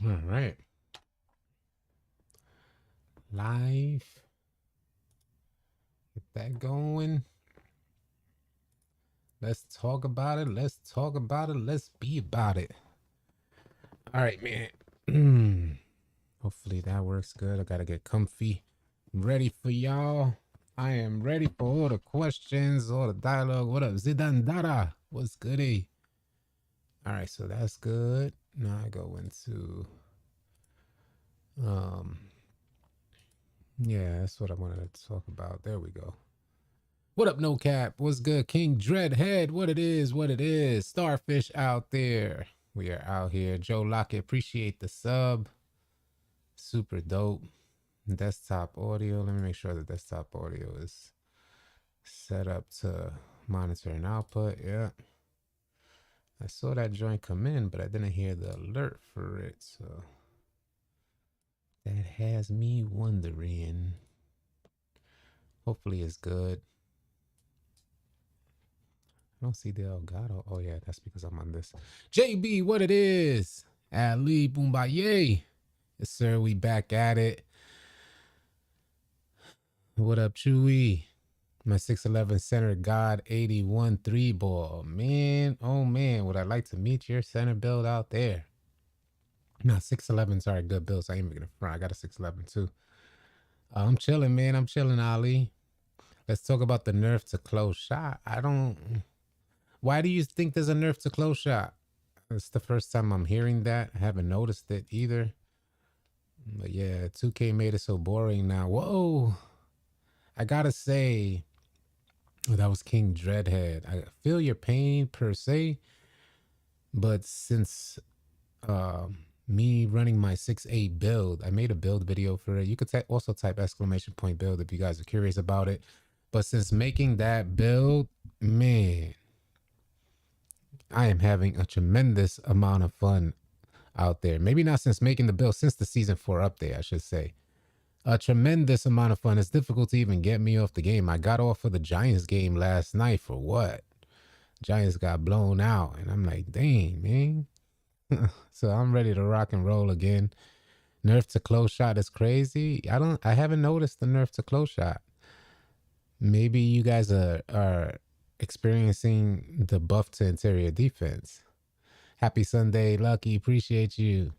All right. Live. Get that going. Let's talk about it. Let's talk about it. Let's be about it. All right, man. Hopefully that works good. I gotta get comfy. Ready for y'all. I am ready for all the questions, all the dialogue. What up, Zidandara? What's goody? All right, so that's good. Now I go into yeah, that's what I wanted to talk about. There we go. What up, No Cap? What's good, King Dreadhead? What it is, what it is. Starfish out there. We are out here. Joe Lockett, appreciate the sub. Super dope. Desktop audio. Let me make sure the desktop audio is set up to monitor and output. Yeah. I saw that joint come in, but I didn't hear the alert for it. So that has me wondering. Hopefully it's good. I don't see the Elgato. Oh, yeah, that's because I'm on this. JB, what it is? Ali Boombaye. Yes, sir, we back at it. What up, Chewy? My 6'11 center God 81 3 ball. Man, oh man, would I like to meet your center build out there? No, 6'11's are good builds. I ain't making a front. I got a 6'11 too. I'm chilling, man. I'm chilling, Ali. Let's talk about the nerf to close shot. I don't. Why do you think there's a nerf to close shot? It's the first time I'm hearing that. I haven't noticed it either. But yeah, 2K made it so boring now. Whoa. I gotta say, that was King Dreadhead. I feel your pain per se, but since me running my 6.8 build, I made a build video for it. You could also type exclamation point build if you guys are curious about it. But since making that build, man, I am having a tremendous amount of fun out there. Maybe not since making the build, since the season 4 update, I should say. A tremendous amount of fun. It's difficult to even get me off the game. I got off of the Giants game last night for what? Giants got blown out. And I'm like, dang, man. So I'm ready to rock and roll again. Nerf to close shot is crazy. I haven't noticed the nerf to close shot. Maybe you guys are experiencing the buff to interior defense. Happy Sunday, Lucky. Appreciate you.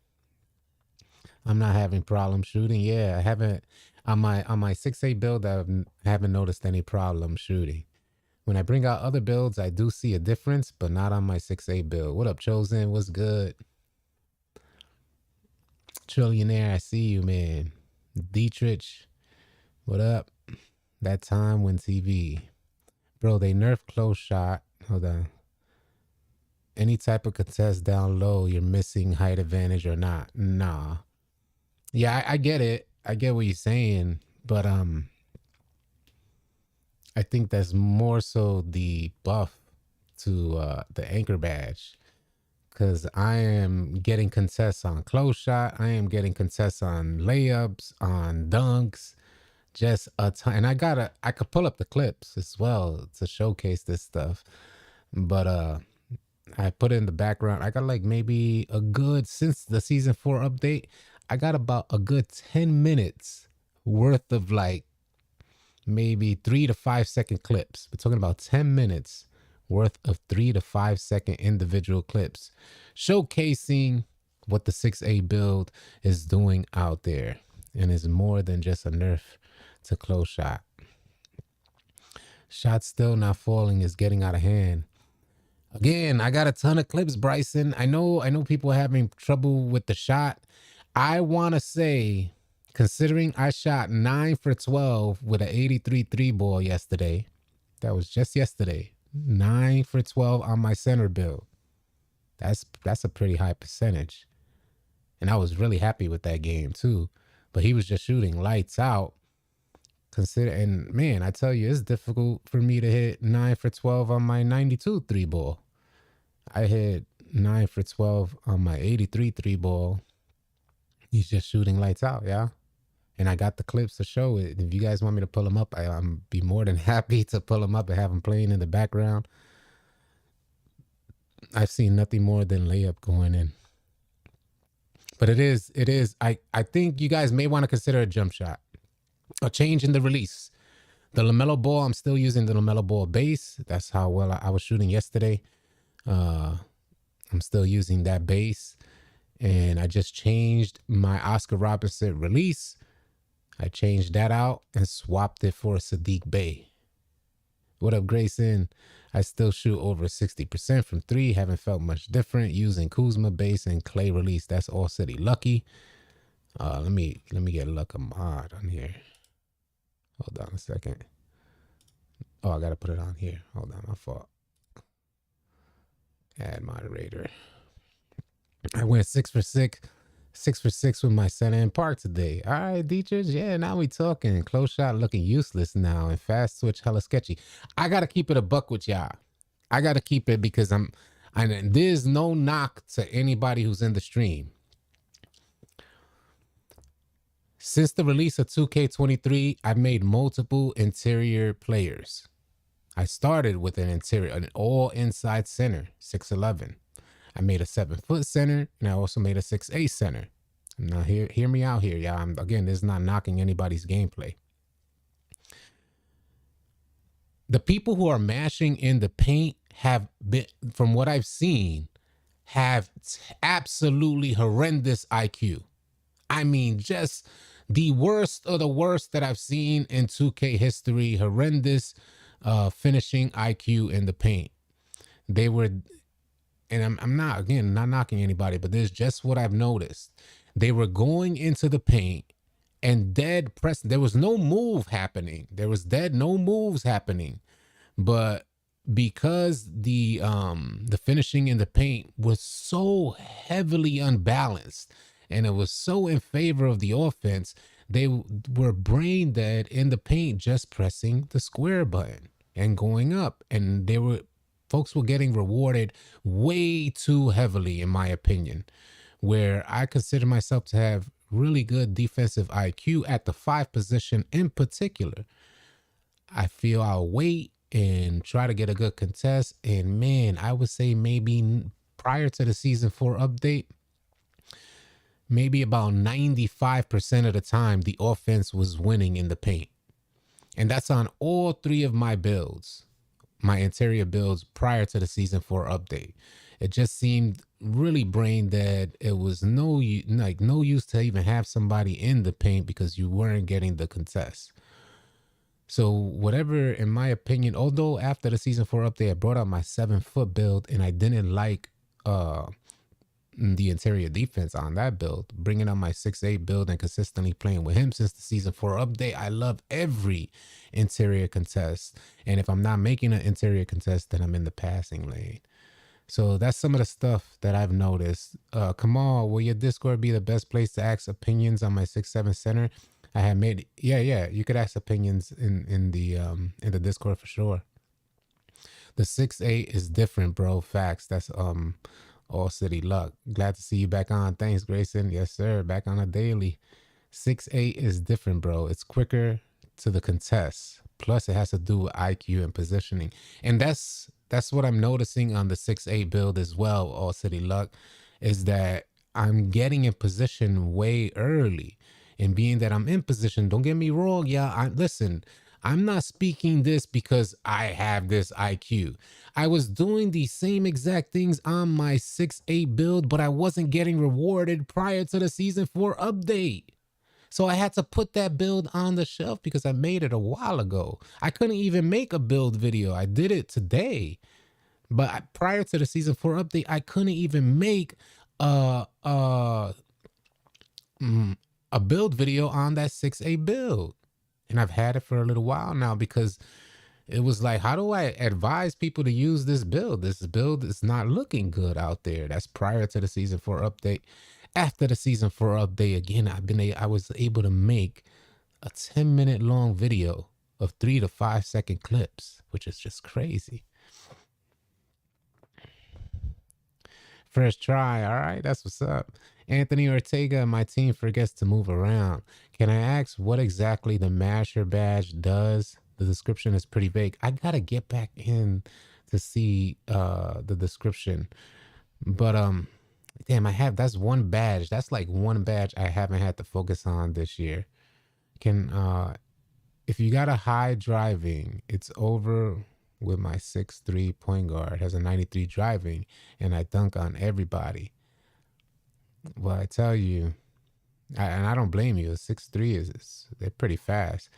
I'm not having problem shooting. Yeah, I haven't on my 6A build. I haven't noticed any problem shooting. When I bring out other builds, I do see a difference, but not on my 6A build. What up, Chosen? What's good? Trillionaire, I see you, man. Dietrich, what up? That time when TV. Bro, they nerfed close shot. Hold on. Any type of contest down low, you're missing height advantage or not. Nah. Yeah, I get it. I get what you're saying. But I think that's more so the buff to the anchor badge. Because I am getting contests on close shot. I am getting contests on layups, on dunks, just a ton. And I could pull up the clips as well to showcase this stuff. But I put it in the background. I got like maybe a good, since the season 4 update, I got about a good 10 minutes worth of like maybe 3 to 5 second clips. We're talking about 10 minutes worth of 3 to 5 second individual clips showcasing what the 6A build is doing out there, and is more than just a nerf to close shot. Shots still not falling is getting out of hand. Again, I got a ton of clips, Bryson. I know people are having trouble with the shot. I want to say, considering I shot 9 for 12 with an 83 3 ball yesterday, that was just yesterday, 9 for 12 on my center build. That's a pretty high percentage. And I was really happy with that game too. But he was just shooting lights out. And man, I tell you, it's difficult for me to hit 9 for 12 on my 92 3 ball. I hit 9 for 12 on my 83 3 ball. He's just shooting lights out, yeah. And I got the clips to show it. If you guys want me to pull them up, I'm be more than happy to pull them up and have them playing in the background. I've seen nothing more than layup going in. But it is. I think you guys may want to consider a jump shot, a change in the release. The LaMelo Ball, I'm still using the LaMelo Ball base. That's how well I was shooting yesterday. I'm still using that base. And I just changed my Oscar Robertson release. I changed that out and swapped it for a Sadiq Bey. What up, Grayson? I still shoot over 60% from 3. Haven't felt much different using Kuzma base and Clay release. That's all city lucky. Let me get Luck a mod on here. Hold on a second. Oh, I gotta put it on here. Hold on, my fault. Add moderator. I went 6 for 6. 6 for 6 with my center in park today. All right, Dietrich. Yeah, now we talking. Close shot looking useless now, and fast switch hella sketchy. I gotta keep it a buck with y'all. I gotta keep it because there's no knock to anybody who's in the stream. Since the release of 2K23, I've made multiple interior players. I started with an all inside center, 6'11". I made a 7-foot center, and I also made a 6'8" center. Now, hear me out here, y'all. Again, this is not knocking anybody's gameplay. The people who are mashing in the paint have been, from what I've seen, have absolutely horrendous IQ. I mean, just the worst of the worst that I've seen in 2K history. Horrendous finishing IQ in the paint. They were... And I'm not knocking anybody, but this is just what I've noticed. They were going into the paint and dead press. There was no move happening. There was no moves happening. But because the finishing in the paint was so heavily unbalanced and it was so in favor of the offense, they were brain dead in the paint, just pressing the square button and going up. And folks were getting rewarded way too heavily, in my opinion, where I consider myself to have really good defensive IQ at the 5 position in particular. I feel I'll wait and try to get a good contest. And man, I would say maybe prior to the season 4 update, maybe about 95% of the time, the offense was winning in the paint. And that's on all 3 of my builds. My interior builds prior to the season 4 update. It just seemed really brain dead. It was no use to even have somebody in the paint because you weren't getting the contest. So whatever, in my opinion, although after the season 4 update, I brought out my 7-foot build and I didn't like the interior defense on that build, bringing on my 6'8" build and consistently playing with him since the season 4 update, I love every interior contest. And if I'm not making an interior contest, then I'm in the passing lane. So that's some of the stuff that I've noticed. Kamal, will your Discord be the best place to ask opinions on my 6'7" center? I have made, yeah, you could ask opinions in the Discord for sure. The 6'8" is different, bro. Facts. That's all city luck. Glad to see you back on. Thanks, Grayson. Yes, sir. Back on a daily. 6'8" is different, bro. It's quicker to the contest. Plus, it has to do with IQ and positioning. And that's what I'm noticing on the 6'8" build as well, all city luck, is that I'm getting in position way early. And being that I'm in position, don't get me wrong, listen, I'm not speaking this because I have this IQ. I was doing the same exact things on my 6'8" build, but I wasn't getting rewarded prior to the season 4 update. So I had to put that build on the shelf because I made it a while ago. I couldn't even make a build video. I did it today. But prior to the season 4 update, I couldn't even make a build video on that 6'8" build. And I've had it for a little while now because it was like, how do I advise people to use this build? This build is not looking good out there. That's prior to the season 4 update. After the season 4 update, again, I was able to make a 10-minute long video of 3 to 5 second clips, which is just crazy. First try. All right, that's what's up. Anthony Ortega and my team forgets to move around. Can I ask what exactly the Masher badge does? The description is pretty vague. I gotta get back in to see the description. But Damn, that's one badge. That's like one badge I haven't had to focus on this year. Can if you got a high driving, it's over with my 6'3" point guard, has a 93 driving, and I dunk on everybody. Well, I tell you, and I don't blame you. 6'3" they're pretty fast.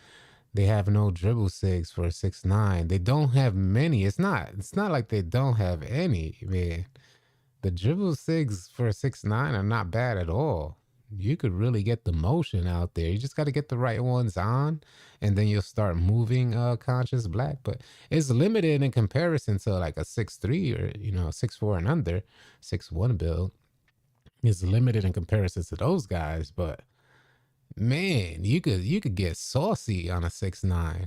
They have no dribble sigs for a 6'9". They don't have many. It's not like they don't have any, man. The dribble sigs for a 6'9" are not bad at all. You could really get the motion out there. You just got to get the right ones on, and then you'll start moving conscious black. But it's limited in comparison to like a 6'3" or 6'4" and under, 6'1" build. It's limited in comparison to those guys, but man, you could get saucy on a 6'9".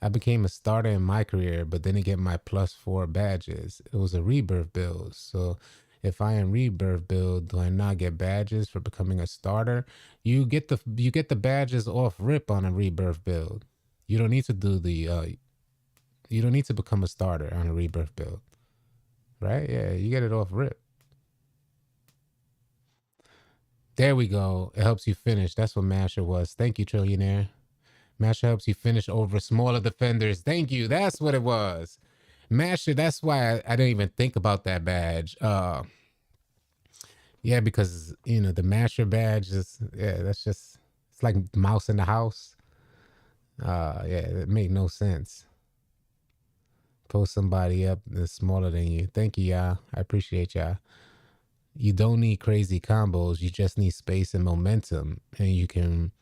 I became a starter in my career, but didn't get my +4 badges. It was a rebirth build. So if I am rebirth build, do I not get badges for becoming a starter? You get the badges off rip on a rebirth build. You don't need to do the you don't need to become a starter on a rebirth build. Right? Yeah, you get it off rip. There we go. It helps you finish. That's what Masher was. Thank you, Trillionaire. Masher helps you finish over smaller defenders. Thank you. That's what it was. Masher, that's why I didn't even think about that badge. Yeah, because, the Masher badge is, that's just, it's like mouse in the house. Yeah, it made no sense. Post somebody up that's smaller than you. Thank you, y'all. I appreciate y'all. You don't need crazy combos. You just need space and momentum, and you can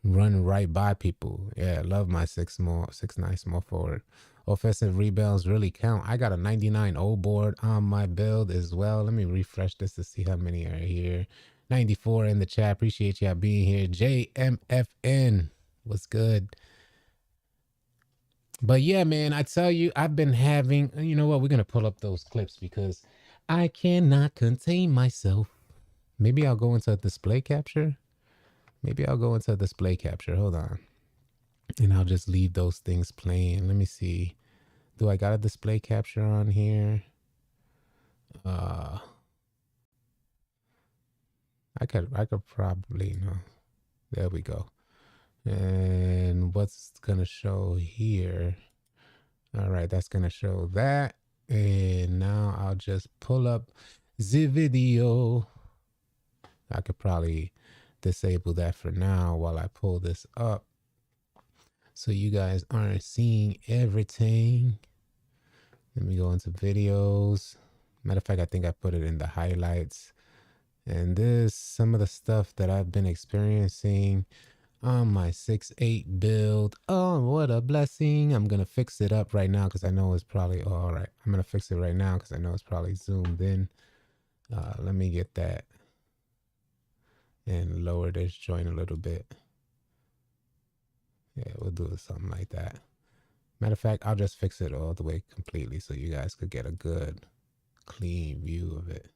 run right by people. Yeah, I love my 6'9" small forward. Offensive rebounds really count. I got a 99 O board on my build as well. Let me refresh this to see how many are here. 94 in the chat. Appreciate y'all being here. JMFN, what's good? But yeah, man, I tell you, I've been having, you know what? We're going to pull up those clips because I cannot contain myself. Maybe I'll go into display capture. Hold on. And I'll just leave those things playing. Let me see. Do I got a display capture on here? I could probably, no. There we go. And what's going to show here? All right, that's going to show that. And now I'll just pull up the video. I could probably disable that for now while I pull this up, so you guys aren't seeing everything. Let me go into videos. Matter of fact, I think I put it in the highlights. And this, some of the stuff that I've been experiencing on my 6'8" build. Oh, what a blessing. I'm going to fix it up right now because I know it's probably, all right. I'm going to fix it right now because I know it's probably zoomed in. Let me get that and lower this joint a little bit. Yeah, we'll do something like that. Matter of fact, I'll just fix it all the way completely so you guys could get a good, clean view of it.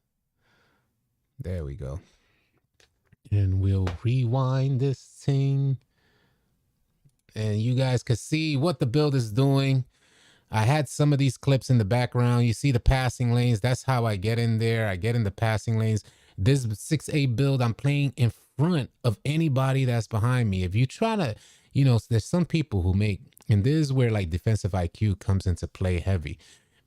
There we go. And we'll rewind this thing. And you guys could see what the build is doing. I had some of these clips in the background. You see the passing lanes. That's how I get in there. I get in the passing lanes. This 6'8" build, I'm playing in front of anybody that's behind me. If you try to, there's some people who make, and this is where like defensive IQ comes into play heavy,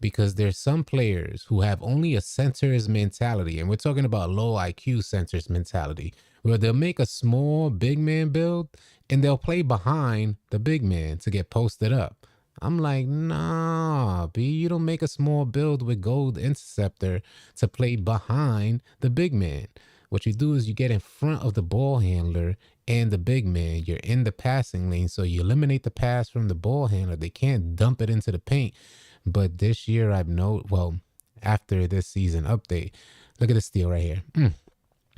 because there's some players who have only a centers mentality. And we're talking about low IQ centers mentality, where they'll make a small big man build and they'll play behind the big man to get posted up. I'm like, nah, B, you don't make a small build with gold interceptor to play behind the big man. What you do is you get in front of the ball handler and the big man. You're in the passing lane, so you eliminate the pass from the ball handler. They can't dump it into the paint. But this year after this season update, look at this steal right here.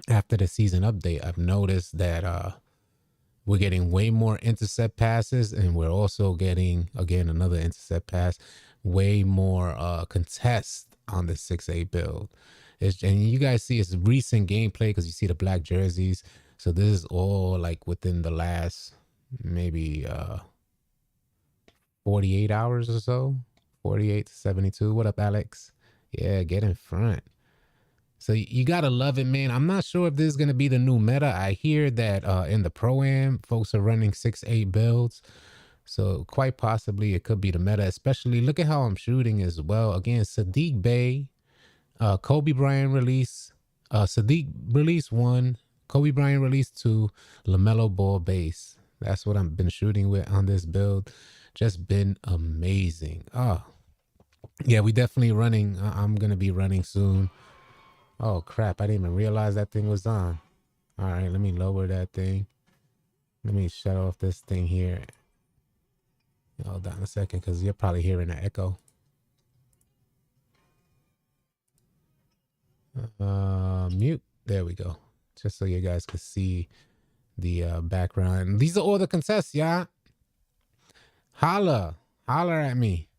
After the season update, I've noticed that we're getting way more intercept passes, and we're also getting, again, another intercept pass, way more contest on the 6'8" build. And you guys see it's recent gameplay because you see the black jerseys. So this is all like within the last maybe 48 hours or so, 48 to 72. What up, Alex? Yeah, get in front. So you gotta love it, man. I'm not sure if this is gonna be the new meta. I hear that in the pro-am, folks are running 6-8 builds. So quite possibly it could be the meta, especially look at how I'm shooting as well. Again, Sadiq Bey, Kobe Bryant release, Sadiq release 1, Kobe Bryant release 2, LaMelo Ball base. That's what I've been shooting with on this build. Just been amazing. Oh, yeah, we definitely running. I'm going to be running soon. Oh, crap. I didn't even realize that thing was on. All right, let me lower that thing. Let me shut off this thing here. Hold on a second, because you're probably hearing an echo. Mute. There we go. Just so you guys could see the background. These are all the contests, yeah. Holla at me.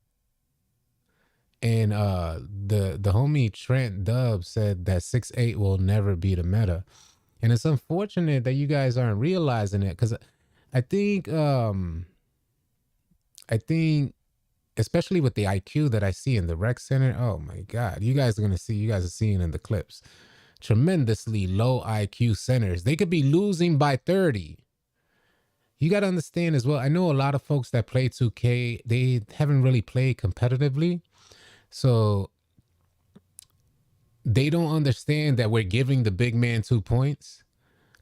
And the homie Trent Dub said that 6-8 will never be the meta. And it's unfortunate that you guys aren't realizing it, because I think especially with the IQ that I see in the rec center, oh my God, you guys are seeing in the clips, tremendously low IQ centers. They could be losing by 30. You got to understand as well, I know a lot of folks that play 2K, they haven't really played competitively. So they don't understand that we're giving the big man 2 points.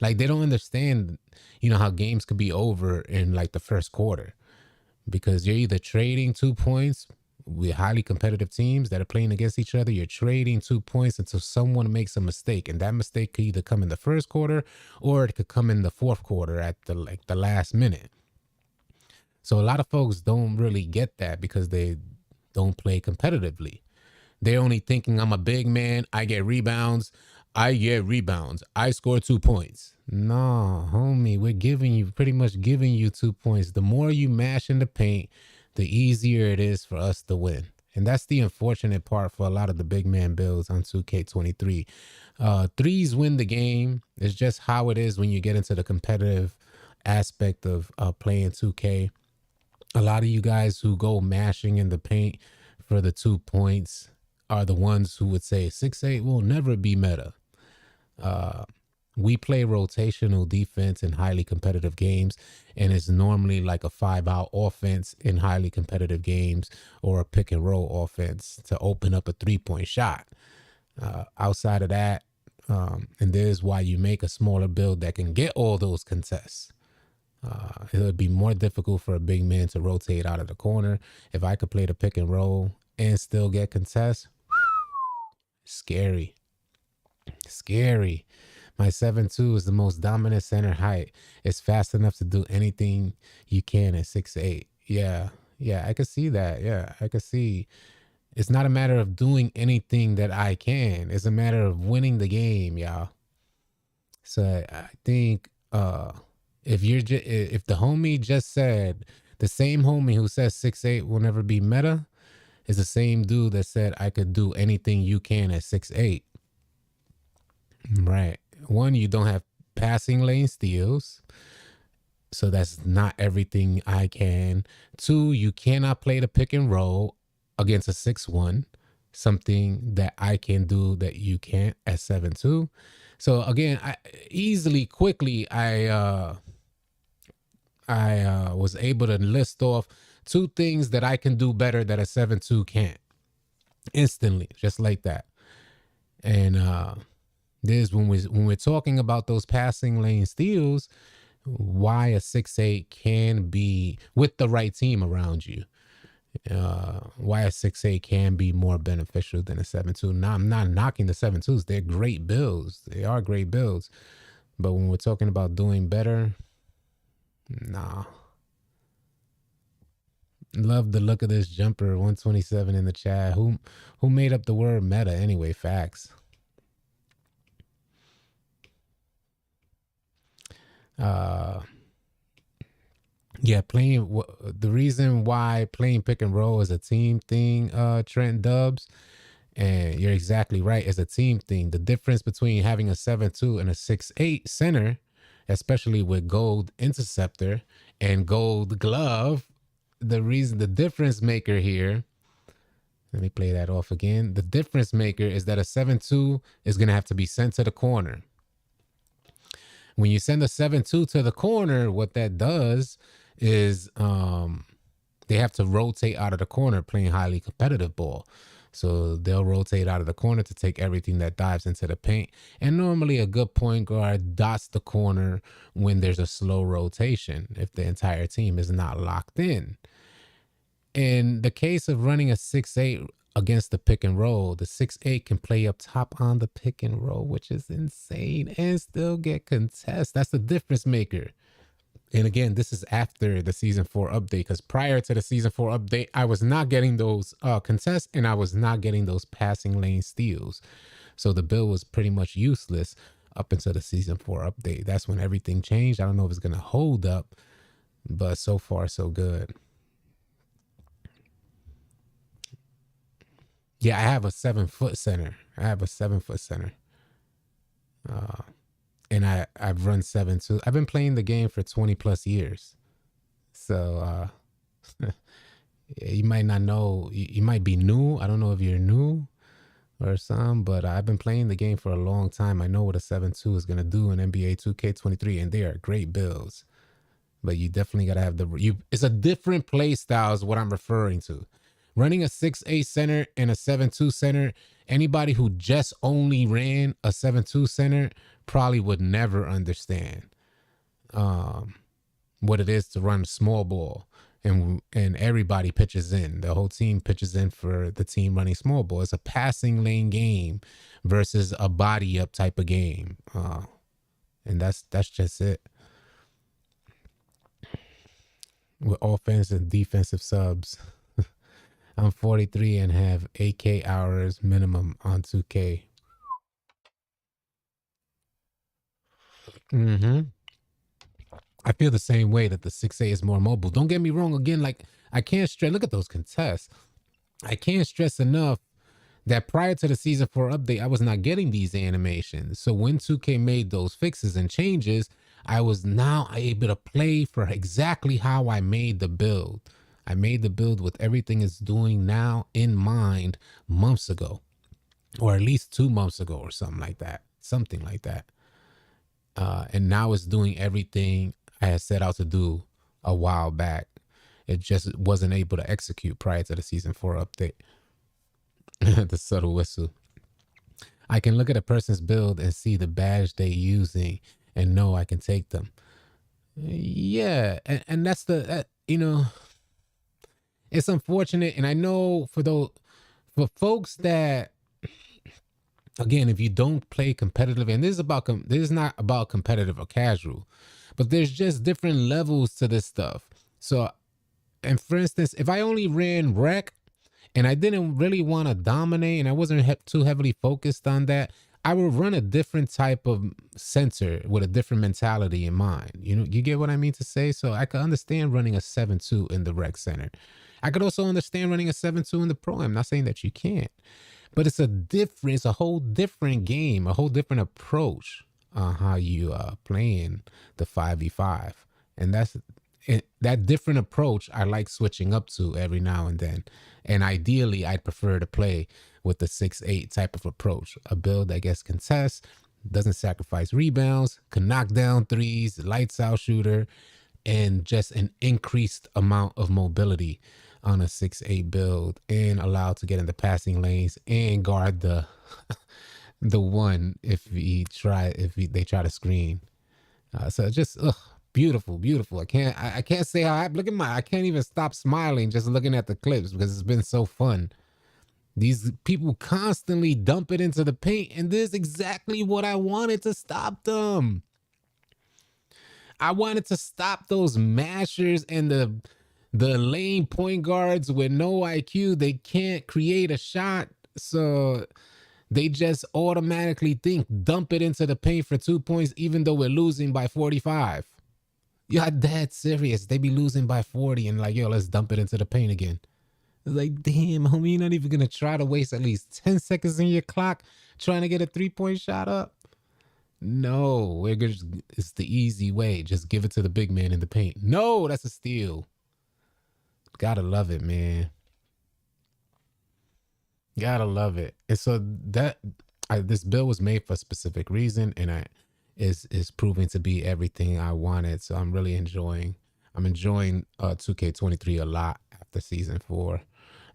Like, they don't understand, how games could be over in like the first quarter, because you're either trading 2 points with highly competitive teams that are playing against each other. You're trading 2 points until someone makes a mistake, and that mistake could either come in the first quarter or it could come in the fourth quarter at the last minute. So a lot of folks don't really get that because they don't play competitively. They're only thinking, I'm a big man, I get rebounds, I score 2 points. No, homie, we're pretty much giving you 2 points. The more you mash in the paint, the easier it is for us to win. And that's the unfortunate part for a lot of the big man builds on 2K23. Threes win the game. It's just how it is when you get into the competitive aspect of playing 2K. A lot of you guys who go mashing in the paint for the 2 points are the ones who would say 6-8 will never be meta. We play rotational defense in highly competitive games, and it's normally like a 5-out offense in highly competitive games, or a pick and roll offense to open up a 3-point shot. Outside of that, and there's why you make a smaller build that can get all those contests. It would be more difficult for a big man to rotate out of the corner. If I could play the pick and roll and still get contests, scary. My 7'2" is the most dominant center height. It's fast enough to do anything you can at 6'8". Yeah, I could see that. Yeah, I could see. It's not a matter of doing anything that I can. It's a matter of winning the game, y'all. So I think if the homie just said, the same homie who says 6'8" will never be meta is the same dude that said I could do anything you can at 6'8". Right. One, you don't have passing lane steals, so that's not everything I can. 2, you cannot play the pick and roll against a 6'1", something that I can do that you can't at 7'2". So again, I was able to list off 2 things that I can do better that a 7'2" can't, instantly, just like that. And this, when we're talking about those passing lane steals, why a 6'8" can be, with the right team around you, why a 6'8" can be more beneficial than a 7'2". Now, I'm not knocking the 7'2s. They're great builds. They are great builds. But when we're talking about doing better, nah. Love the look of this jumper. 127 in the chat. Who made up the word meta anyway? Facts. Yeah, the reason why playing pick and roll is a team thing, Trent Dubs, and you're exactly right, it's a team thing. The difference between having a 7'2" and a 6'8" center, especially with gold interceptor and gold glove, the difference maker here, Let me play that off again. The difference maker is that a 7-2 is going to have to be sent to the corner. When you send a 7-2 to the corner, what that does is they have to rotate out of the corner playing highly competitive ball. So they'll rotate out of the corner to take everything that dives into the paint. And normally a good point guard dots the corner when there's a slow rotation, if the entire team is not locked in. In the case of running a 6-8 against the pick and roll, the 6-8 can play up top on the pick and roll, which is insane, and still get contests. That's the difference maker. And again, this is after the season 4 update, because prior to the season 4 update, I was not getting those contests, and I was not getting those passing lane steals. So the build was pretty much useless up until the season 4 update. That's when everything changed. I don't know if it's going to hold up, but so far, so good. Yeah, I have a 7-foot center. And I've run 7-2. I've been playing the game for 20 plus years. So you might not know, you might be new. I don't know if you're new or some, but I've been playing the game for a long time. I know what a 7-2 is going to do in NBA 2K23, and they are great builds. But you definitely got to have it's a different play style is what I'm referring to. Running a 6-8 center and a 7-2 center, anybody who just only ran a 7-2 center probably would never understand what it is to run small ball. And everybody pitches in. The whole team pitches in for the team running small ball. It's a passing lane game versus a body up type of game. And that's just it. With offensive and defensive subs. I'm 43 and have 8K hours minimum on 2K. I feel the same way that the 6A is more mobile. Don't get me wrong. Again, like I can't stress. Look at those contests. I can't stress enough that prior to the season 4 update, I was not getting these animations. So when 2K made those fixes and changes, I was now able to play for exactly how I made the build. I made the build with everything it's doing now in mind months ago, or at least 2 months ago or something like that. And now it's doing everything I had set out to do a while back. It just wasn't able to execute prior to the season 4 update. The subtle whistle. I can look at a person's build and see the badge they're using and know I can take them. Yeah, and that's it's unfortunate, and I know for folks that, again, if you don't play competitive, and this is not about competitive or casual, but there's just different levels to this stuff. So, and for instance, if I only ran rec and I didn't really want to dominate and I wasn't too heavily focused on that, I would run a different type of center with a different mentality in mind. You get what I mean to say? So I could understand running a 7-2 in the rec center. I could also understand running a 7-2 in the pro. I'm not saying that you can't, but it's a whole different game, a whole different approach on how you playing the 5v5. And that different approach I like switching up to every now and then. And ideally, I'd prefer to play with the 6-8 type of approach. A build that gets contests, doesn't sacrifice rebounds, can knock down threes, lights out shooter, and just an increased amount of mobility on a 6-8 build, and allowed to get in the passing lanes and guard the one if they try to screen. So just beautiful. I can't say how I can't even stop smiling just looking at the clips because it's been so fun. These people constantly dump it into the paint, and this is exactly what I wanted to stop them. I wanted to stop those mashers and the lane point guards with no IQ. They can't create a shot, so they just automatically think dump it into the paint for 2 points, even though we're losing by 45. You're dead serious. They be losing by 40 and like, yo, let's dump it into the paint again. It's like, damn, homie, you're not even going to try to waste at least 10 seconds in your clock trying to get a 3-point shot up? No, it's the easy way. Just give it to the big man in the paint. No, that's a steal. Gotta love it, man. Gotta love it. And so this bill was made for a specific reason, and I is proving to be everything I wanted. So I'm really enjoying. I'm enjoying 2K23 a lot after season 4,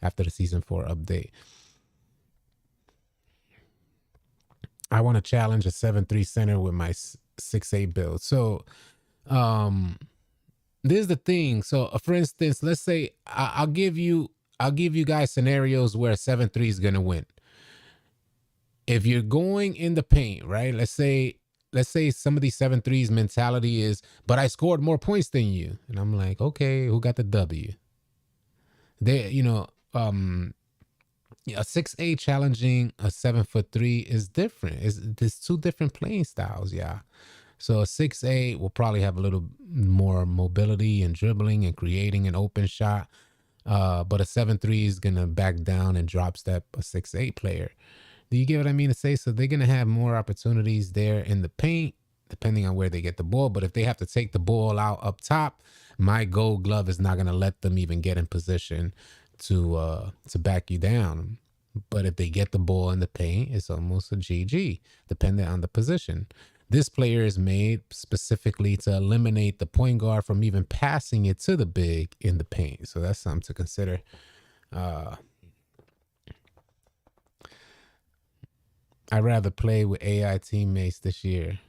after the season 4 update. I want to challenge a 7-3 center with my 6-8 build. So this is the thing. So for instance, let's say I'll give you guys scenarios where 7-3 is gonna win. If you're going in the paint, right? Let's say some of these 7-3's mentality is, but I scored more points than you. And I'm like, okay, who got the W? They, a 6'8" challenging a 7'3" is different. There's two different playing styles, yeah. So a 6'8" will probably have a little more mobility and dribbling and creating an open shot. But a 7'3" is gonna back down and drop step a 6'8" player. Do you get what I mean to say? So they're gonna have more opportunities there in the paint, depending on where they get the ball. But if they have to take the ball out up top, my Gold Glove is not gonna let them even get in position to back you down. But if they get the ball in the paint, it's almost a GG, depending on the position. This player is made specifically to eliminate the point guard from even passing it to the big in the paint. So that's something to consider. I'd rather play with AI teammates this year.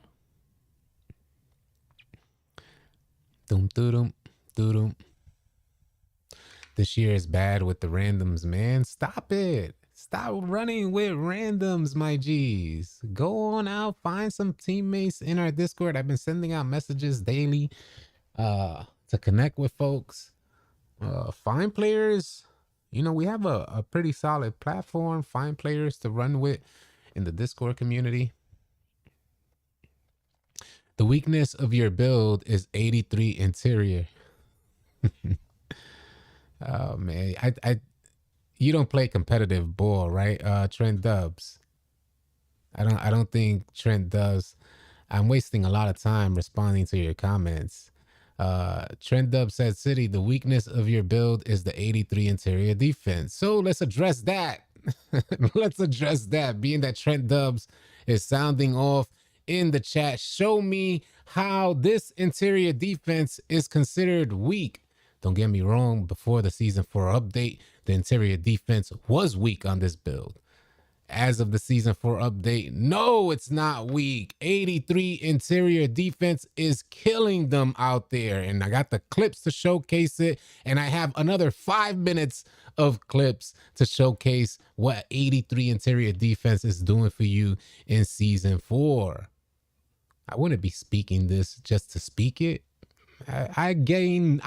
This year is bad with the randoms, man. Stop it. Stop running with randoms, my G's. Go on out, find some teammates in our Discord. I've been sending out messages daily to connect with folks. Find players. We have a pretty solid platform. Find players to run with in the Discord community. The weakness of your build is 83 interior. Oh man, you don't play competitive ball, right? Trent Dubs. I don't think Trent does. I'm wasting a lot of time responding to your comments. Trent Dubs said, City, the weakness of your build is the 83 interior defense. So let's address that. Let's address that. Being that Trent Dubs is sounding off in the chat, show me how this interior defense is considered weak. Don't get me wrong, before the season 4 update, the interior defense was weak on this build. As of the season 4 update, no, it's not weak. 83 interior defense is killing them out there. And I got the clips to showcase it. And I have another 5 minutes of clips to showcase what 83 interior defense is doing for you in season 4. I wouldn't be speaking this just to speak it. I gain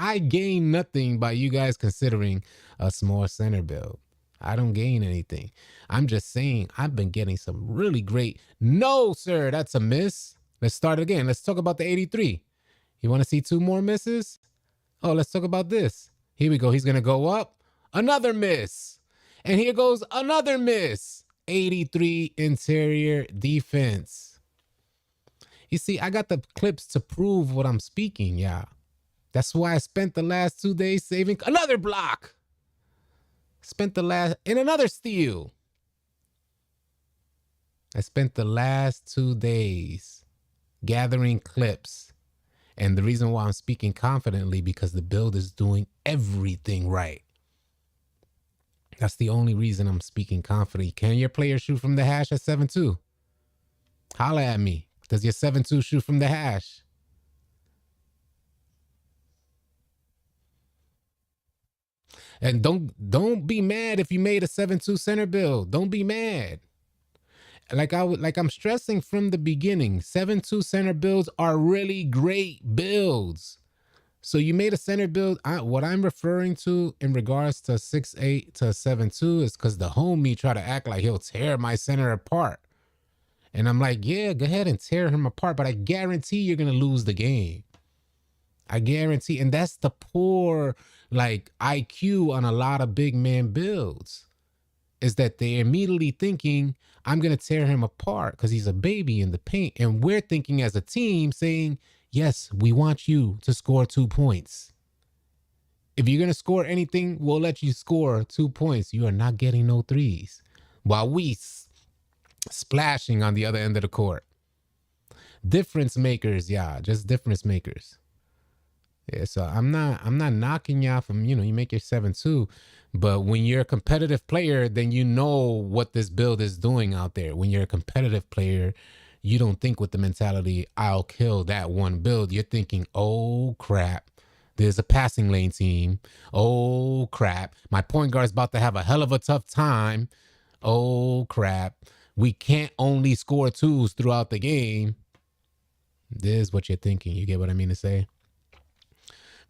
nothing by you guys considering a small center build. I don't gain anything. I'm just saying I've been getting some really great. No, sir, that's a miss. Let's start again. Let's talk about the 83. You want to see 2 more misses? Oh, let's talk about this. Here we go. He's going to go up. Another miss. And here goes another miss. 83 interior defense. You see, I got the clips to prove what I'm speaking, yeah. That's why I spent the last 2 days saving another block. Spent the last, in another steal. I spent the last 2 days gathering clips. And the reason why I'm speaking confidently, because the build is doing everything right. That's the only reason I'm speaking confidently. Can your player shoot from the hash at 7-2? Holla at me. Does your 7-2 shoot from the hash? And don't be mad if you made a 7-2 center build. Don't be mad. Like I'm stressing from the beginning, 7-2 center builds are really great builds. So you made a center build. What I'm referring to in regards to 6'8" to 7'2" is because the homie try to act like he'll tear my center apart. And I'm like, yeah, go ahead and tear him apart, but I guarantee you're going to lose the game. I guarantee. And that's the poor, IQ on a lot of big man builds, is that they're immediately thinking, I'm going to tear him apart because he's a baby in the paint. And we're thinking as a team saying, yes, we want you to score 2 points. If you're going to score anything, we'll let you score 2 points. You are not getting no threes. while splashing on the other end of the court. Difference makers, yeah, just difference makers. Yeah, so I'm not knocking y'all from, you make your 7-2, but when you're a competitive player, then you know what this build is doing out there. When you're a competitive player, you don't think with the mentality, I'll kill that one build. You're thinking, oh crap, there's a passing lane team. Oh crap, my point guard's about to have a hell of a tough time. Oh crap, we can't only score twos throughout the game. This is what you're thinking. You get what I mean to say?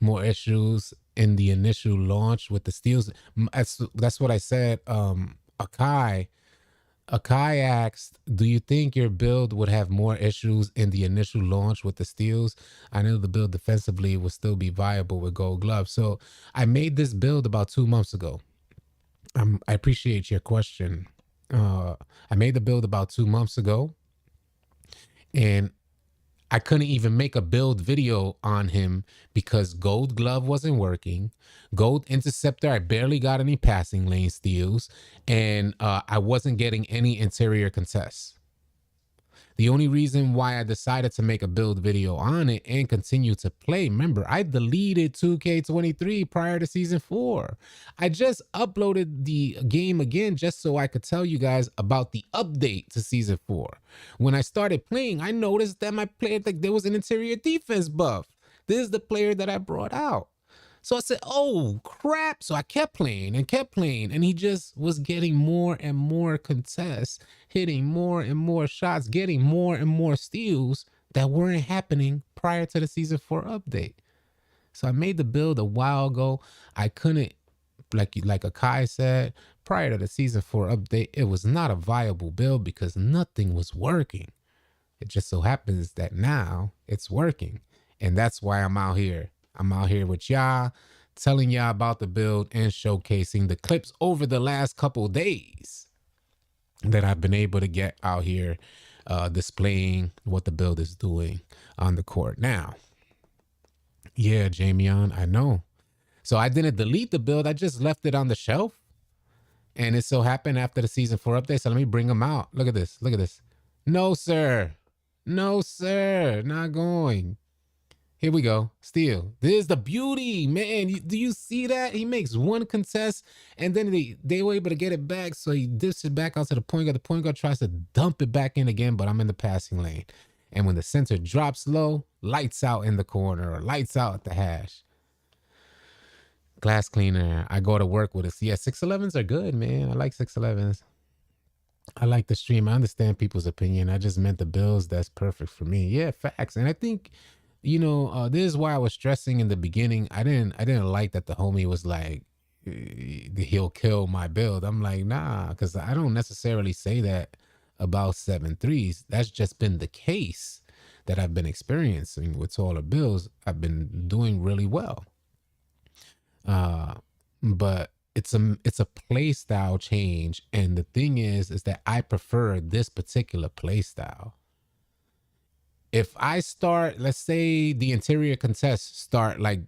More issues in the initial launch with the steals. That's what I said. Akai asked, do you think your build would have more issues in the initial launch with the steals? I know the build defensively will still be viable with gold gloves. So I made this build about 2 months ago. I appreciate your question. I made the build about 2 months ago, and I couldn't even make a build video on him because gold glove wasn't working. Gold interceptor, I barely got any passing lane steals, and I wasn't getting any interior contests. The only reason why I decided to make a build video on it and continue to play, remember, I deleted 2K23 prior to season 4. I just uploaded the game again just so I could tell you guys about the update to season 4. When I started playing, I noticed that my player, like, there was an interior defense buff. This is the player that I brought out. So I said, oh, crap. So I kept playing, and he just was getting more and more contests, hitting more and more shots, getting more and more steals that weren't happening prior to the season 4 update. So I made the build a while ago. I couldn't, like Akai said, prior to the season 4 update, it was not a viable build because nothing was working. It just so happens that now it's working. And that's why I'm out here. I'm out here with y'all, telling y'all about the build and showcasing the clips over the last couple days that I've been able to get out here, displaying what the build is doing on the court. Now, yeah, Jamion, I know. So I didn't delete the build. I just left it on the shelf. And it so happened after the season 4 update. So let me bring them out. Look at this. Look at this. No, sir. No, sir. Not going. Here we go. Steal. There's the beauty, man. Do you see that? He makes one contest, and then they were able to get it back, so he dips it back out to the point guard. The point guard tries to dump it back in again, but I'm in the passing lane. And when the center drops low, lights out in the corner or lights out at the hash. Glass cleaner. I go to work with it. Yeah, 611s are good, man. I like 611s. I like the stream. I understand people's opinion. I just meant the builds that's perfect for me. Yeah, facts. And I think, this is why I was stressing in the beginning. I didn't like that the homie was like, he'll kill my build. I'm like, nah, because I don't necessarily say that about 7-3s. That's just been the case that I've been experiencing with taller builds. I've been doing really well. But it's a play style change. And the thing is that I prefer this particular play style. If I start, let's say the interior contests start like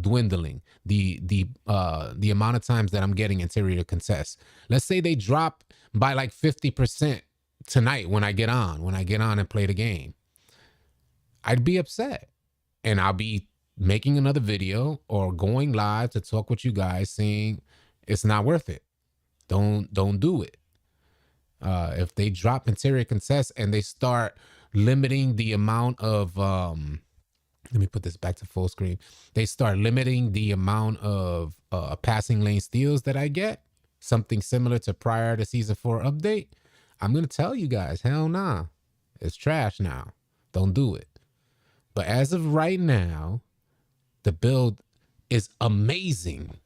dwindling, the amount of times that I'm getting interior contests. Let's say they drop by like 50% tonight when I get on and play the game. I'd be upset, and I'll be making another video or going live to talk with you guys saying it's not worth it. Don't do it. If they drop interior contests and they start limiting the amount of let me put this back to full screen. They start limiting the amount of passing lane steals that I get, something similar to prior to season 4 update. I'm gonna tell you guys, hell nah, it's trash now. Don't do it. But as of right now, the build is amazing.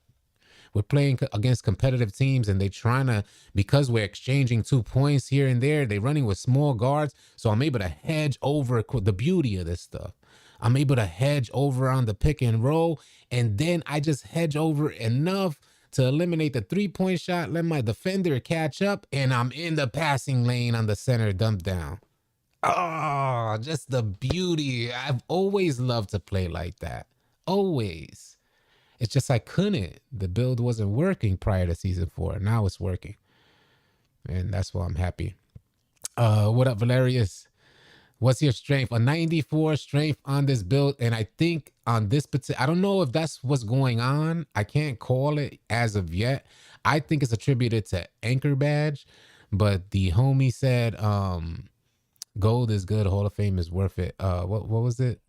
We're playing against competitive teams, and they trying to, because we're exchanging 2 points here and there, they running with small guards. So I'm able to hedge over the beauty of this stuff. I'm able to hedge over on the pick and roll, and then I just hedge over enough to eliminate the 3-point shot, let my defender catch up, and I'm in the passing lane on the center dump down. Oh, just the beauty. I've always loved to play like that. Always. It's just I couldn't. The build wasn't working prior to season 4. Now it's working. and that's why I'm happy. What up, Valerius? What's your strength? A 94 strength on this build. And I think on this particular, I don't know if that's what's going on. I can't call it as of yet. I think it's attributed to anchor badge, but the homie said gold is good, Hall of Fame is worth it. What was it?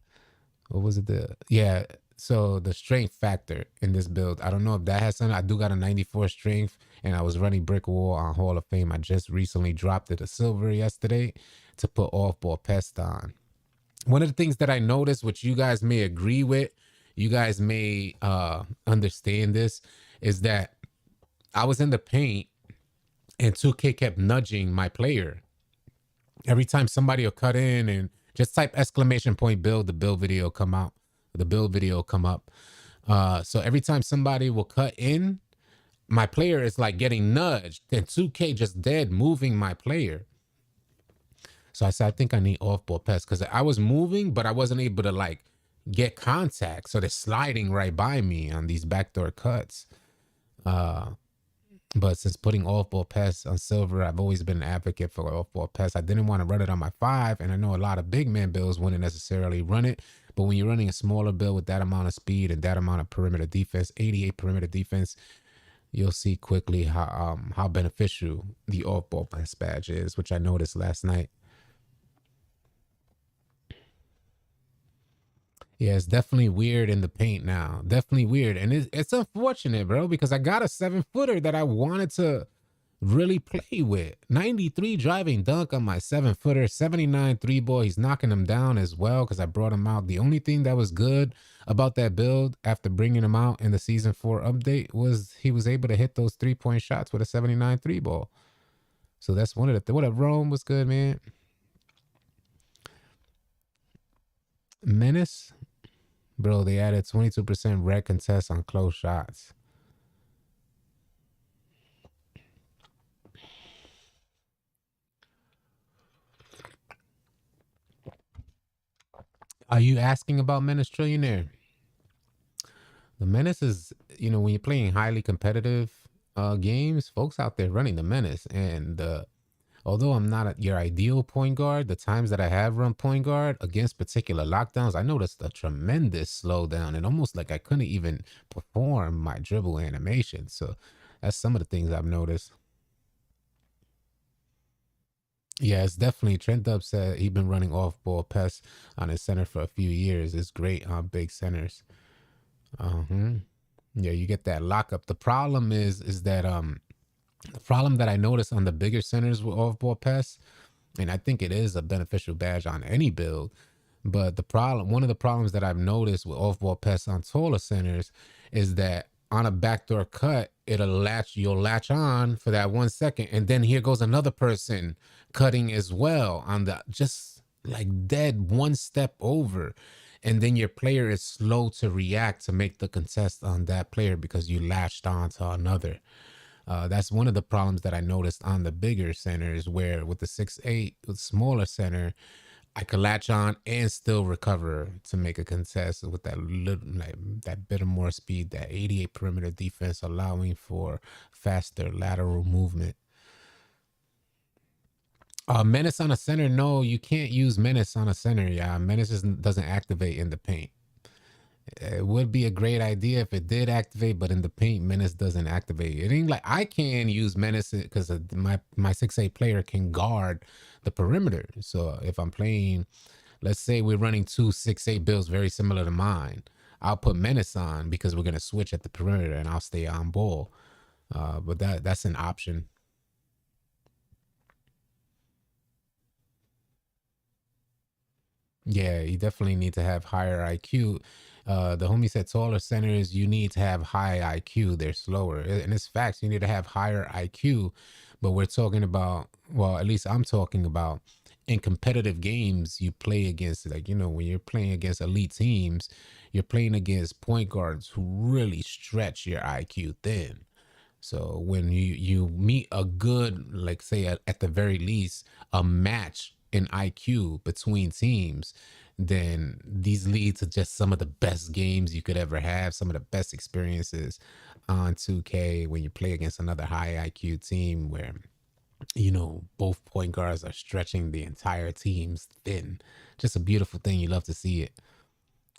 What was it? Yeah. So the strength factor in this build, I don't know if that has something. I do got a 94 strength, and I was running brick wall on Hall of Fame. I just recently dropped it to silver yesterday to put off ball pest on. One of the things that I noticed, which you guys may agree with, you guys may understand this, is that I was in the paint and 2K kept nudging my player. Every time somebody will cut in and just type exclamation point build, the build video come out. The build video come up. So every time somebody will cut in, my player is like getting nudged. Then 2K just dead moving my player. So I said, I think I need off-ball pest because I was moving, but I wasn't able to like get contact. So they're sliding right by me on these backdoor cuts. But since putting off-ball pest on silver, I've always been an advocate for off-ball pest. I didn't want to run it on my 5, and I know a lot of big man builds wouldn't necessarily run it. But when you're running a smaller build with that amount of speed and that amount of perimeter defense, 88 perimeter defense, you'll see quickly how beneficial the off-ball pest badge is, which I noticed last night. Yeah, it's definitely weird in the paint now. Definitely weird. And it's unfortunate, bro, because I got a 7-footer that I wanted to really play with. 93 driving dunk on my 7-footer, 79 3-ball. He's knocking him down as well because I brought him out. The only thing that was good about that build after bringing him out in the season 4 update was he was able to hit those 3-point shots with a 79 3-ball. So that's one of the what up, Rome was good, man. Menace. Bro, they added 22% red contest on close shots. Are you asking about Menace Trillionaire? The Menace is, when you're playing highly competitive games, folks out there running the Menace. And although I'm not your ideal point guard, the times that I have run point guard against particular lockdowns, I noticed a tremendous slowdown and almost like I couldn't even perform my dribble animation. So that's some of the things I've noticed. Yeah, it's definitely Trent Dub said he's been running off ball pest on his center for a few years. It's great on big centers. Yeah, you get that lockup. The problem is that the problem that I noticed on the bigger centers with off ball pest, and I think it is a beneficial badge on any build. But one of the problems that I've noticed with off ball pests on taller centers is that on a backdoor cut, you'll latch on for that 1 second, and then here goes another person cutting as well on the just like dead one step over. And then your player is slow to react to make the contest on that player because you latched on to another. That's one of the problems that I noticed on the bigger centers, where with the 6'8", with smaller center, I could latch on and still recover to make a contest with that little, like that bit of more speed, that 88 perimeter defense, allowing for faster lateral movement. Menace on a center, no, you can't use Menace on a center. Yeah, Menace doesn't activate in the paint. It would be a great idea if it did activate, but in the paint, Menace doesn't activate. It ain't like I can use Menace because my 6'8" player can guard the perimeter. So if I'm playing, let's say we're running 2 6'8" builds very similar to mine, I'll put Menace on because we're gonna switch at the perimeter and I'll stay on ball. But that's an option. Yeah, you definitely need to have higher IQ. The homie said taller centers, you need to have high IQ. They're slower. And it's facts, you need to have higher IQ. But we're talking about, well, at least I'm talking about in competitive games, you play against, like, when you're playing against elite teams, you're playing against point guards who really stretch your IQ thin. So when you meet a good, like say at the very least, a match in IQ between teams, then these lead to just some of the best games you could ever have, some of the best experiences on 2K when you play against another high IQ team where you know, both point guards are stretching the entire team's thin. Just a beautiful thing. You love to see it.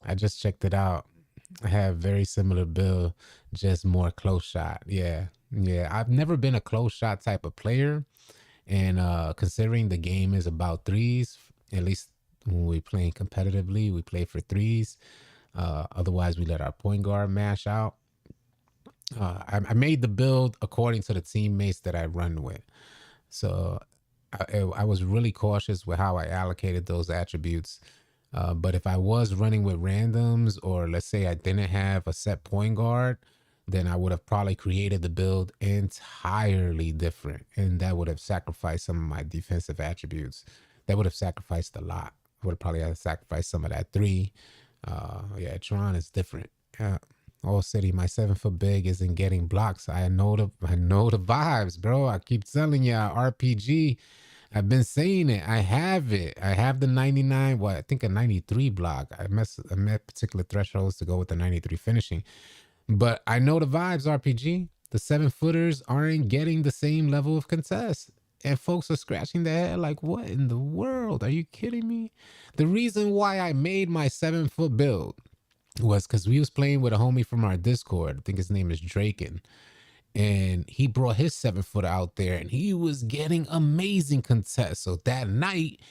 I just checked it out. I have very similar build, just more close shot. Yeah. Yeah. I've never been a close shot type of player. And considering the game is about threes, at least when we playing competitively, we play for threes. Otherwise, we let our point guard mash out. I made the build according to the teammates that I run with. So I was really cautious with how I allocated those attributes. But if I was running with randoms, or let's say I didn't have a set point guard, then I would have probably created the build entirely different. And that would have sacrificed some of my defensive attributes. That would have sacrificed a lot. I would have probably had to sacrifice some of that three. Yeah, Tron is different. All City, my 7 foot big isn't getting blocks. I know the vibes, bro. I keep telling y'all, RPG. I've been saying it. I have it. I have the 99. Well, I think a 93 block. I met particular thresholds to go with the 93 finishing. But I know the vibes, RPG. The 7-footers aren't getting the same level of contest. And folks are scratching their head like, what in the world? Are you kidding me? The reason why I made my 7-foot build was because we was playing with a homie from our Discord. I think his name is Draken. And he brought his 7-footer out there and he was getting amazing contests. So that night,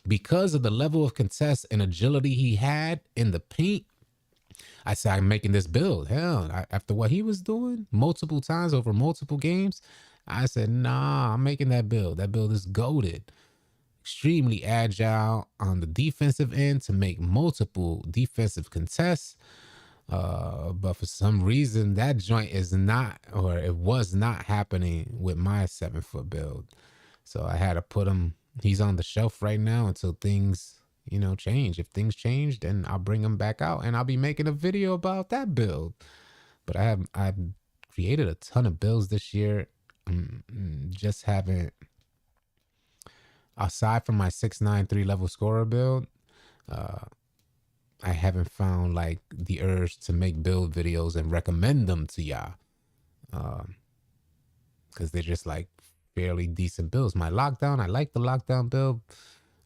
because of the level of contest and agility he had in the paint, I said, I'm making this build. Hell, after what he was doing multiple times over multiple games, I said, nah, I'm making that build. That build is goated. Extremely agile on the defensive end to make multiple defensive contests. But for some reason, that joint is not, or it was not happening with my 7-foot build. So I had to put him, he's on the shelf right now until things, you know, change. If things change, then I'll bring him back out and I'll be making a video about that build. But I've created a ton of builds this year. Just haven't, aside from my 6'9" 3-level scorer build, I haven't found like the urge to make build videos and recommend them to y'all. Because they're just like fairly decent builds. My lockdown, I like the lockdown build.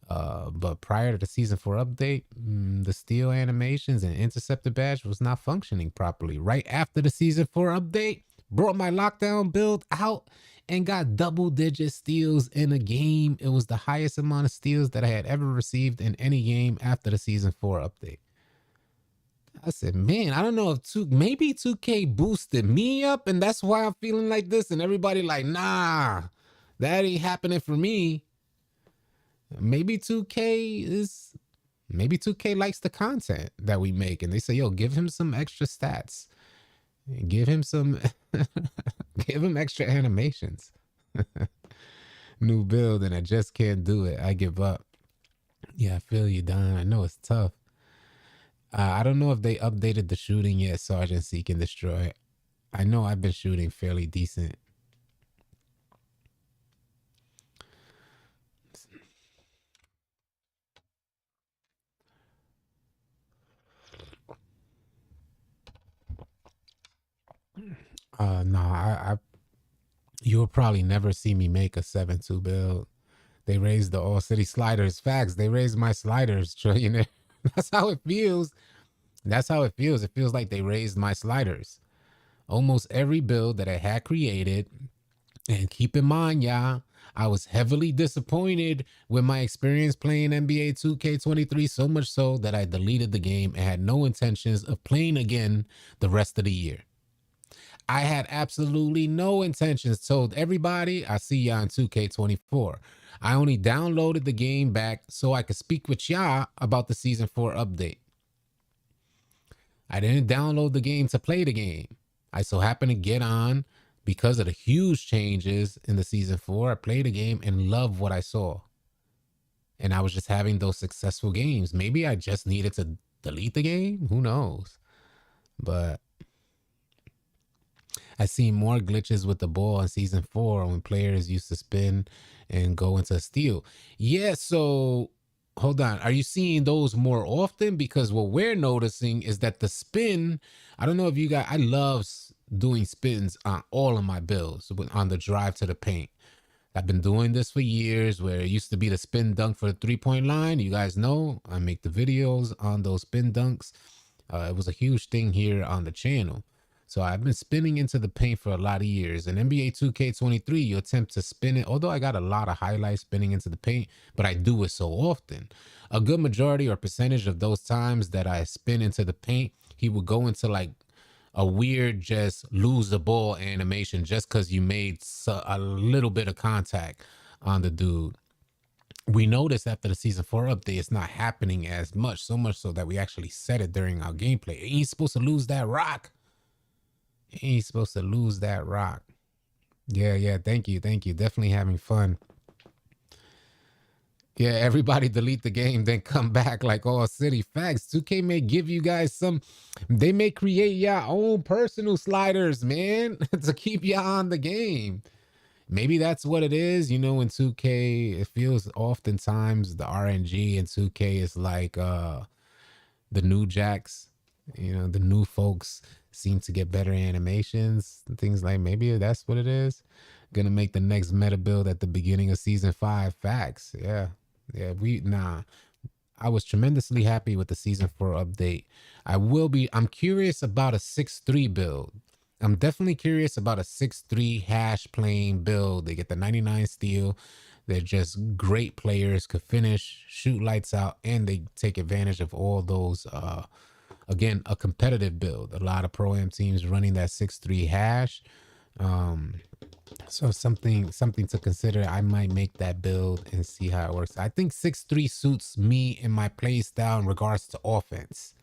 But prior to the season 4 update, the steal animations and interceptor badge was not functioning properly. Right after the season 4 update, brought my lockdown build out and got double-digit steals in a game. It was the highest amount of steals that I had ever received in any game after the season 4 update. I said, man, I don't know if maybe 2K boosted me up and that's why I'm feeling like this. And everybody like, nah, that ain't happening for me. Maybe 2K likes the content that we make. And they say, yo, give him some extra stats. Give him some, give him extra animations. New build and I just can't do it. I give up. Yeah, I feel you, Don. I know it's tough. I don't know if they updated the shooting yet, Sergeant Seek and Destroy. I know I've been shooting fairly decent. No, you'll probably never see me make a 7-2 build. They raised the All City sliders. Facts. They raised my sliders, trillionaire. That's how it feels. That's how it feels. It feels like they raised my sliders. Almost every build that I had created, and keep in mind, y'all, I was heavily disappointed with my experience playing NBA 2K23, so much so that I deleted the game and had no intentions of playing again the rest of the year. I had absolutely no intentions. Told everybody, I see y'all in 2K24. I only downloaded the game back so I could speak with y'all about the Season 4 update. I didn't download the game to play the game. I so happened to get on because of the huge changes in the Season 4. I played the game and loved what I saw. And I was just having those successful games. Maybe I just needed to delete the game. Who knows? But I seen more glitches with the ball in Season 4 when players used to spin and go into steal. Yeah, so hold on. Are you seeing those more often? Because what we're noticing is that the spin, I don't know if you guys, I love doing spins on all of my builds on the drive to the paint. I've been doing this for years, where it used to be the spin dunk for the 3-point line. You guys know I make the videos on those spin dunks. It was a huge thing here on the channel. So I've been spinning into the paint for a lot of years. In NBA 2K23, you attempt to spin it, although I got a lot of highlights spinning into the paint, but I do it so often. A good majority or percentage of those times that I spin into the paint, he would go into like a weird just lose the ball animation just because you made a little bit of contact on the dude. We noticed after the season 4 update, it's not happening as much, so much so that we actually said it during our gameplay. You ain't supposed to lose that rock. You ain't supposed to lose that rock. Yeah, thank you. Definitely having fun. Yeah, everybody delete the game, then come back like all city facts. 2K may give you guys some, they may create your own personal sliders, man, to keep you on the game. Maybe that's what it is. You know, in 2K, it feels oftentimes the RNG in 2K is like the new jacks. You know, the new folks seem to get better animations and things like, maybe that's what it is. Gonna make the next meta build at the beginning of season 5. Facts. Yeah, I was tremendously happy with the season 4 update. I'm curious about a 6-3 build. I'm definitely curious about a 6-3 hash playing build. They get the 99 steal. They're just great players, could finish, shoot lights out, and they take advantage of all those. Again, a competitive build. A lot of pro-am teams running that 6-3 hash. So something to consider. I might make that build and see how it works. I think 6-3 suits me and my play style in regards to offense.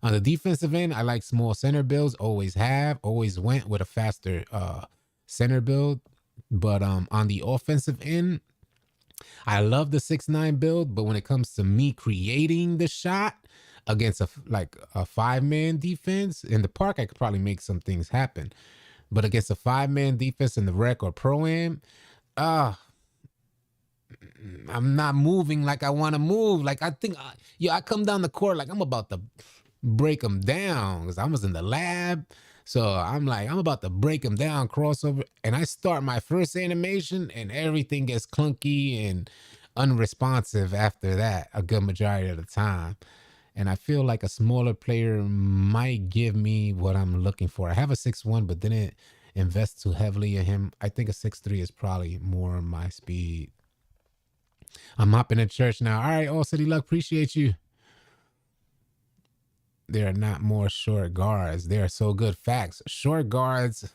On the defensive end, I like small center builds. Always went with a faster center build. But on the offensive end, I love the 6-9 build. But when it comes to me creating the shot against a 5-man defense in the park, I could probably make some things happen. But against a 5-man defense in the rec or pro-am, I'm not moving like I want to move. Like I think, I come down the court like I'm about to break them down because I was in the lab. So I'm about to break them down, crossover, and I start my first animation and everything gets clunky and unresponsive after that a good majority of the time. And I feel like a smaller player might give me what I'm looking for. I have a 6-1, but didn't invest too heavily in him. I think a 6-3 is probably more my speed. I'm hopping in church now. All right, All City Luck, appreciate you. There are not more short guards. They are so good. Facts. Short guards.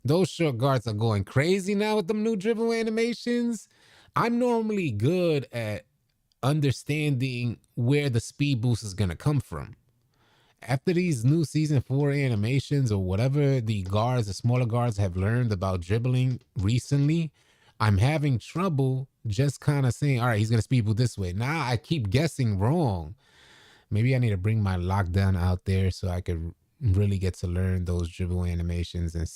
Those short guards are going crazy now with them new dribble animations. I'm normally good at understanding where the speed boost is going to come from. After these new season 4 animations or whatever the smaller guards have learned about dribbling recently, I'm having trouble just kind of saying, all right, he's going to speed boost this way. Now I keep guessing wrong. Maybe I need to bring my lockdown out there so I could really get to learn those dribble animations and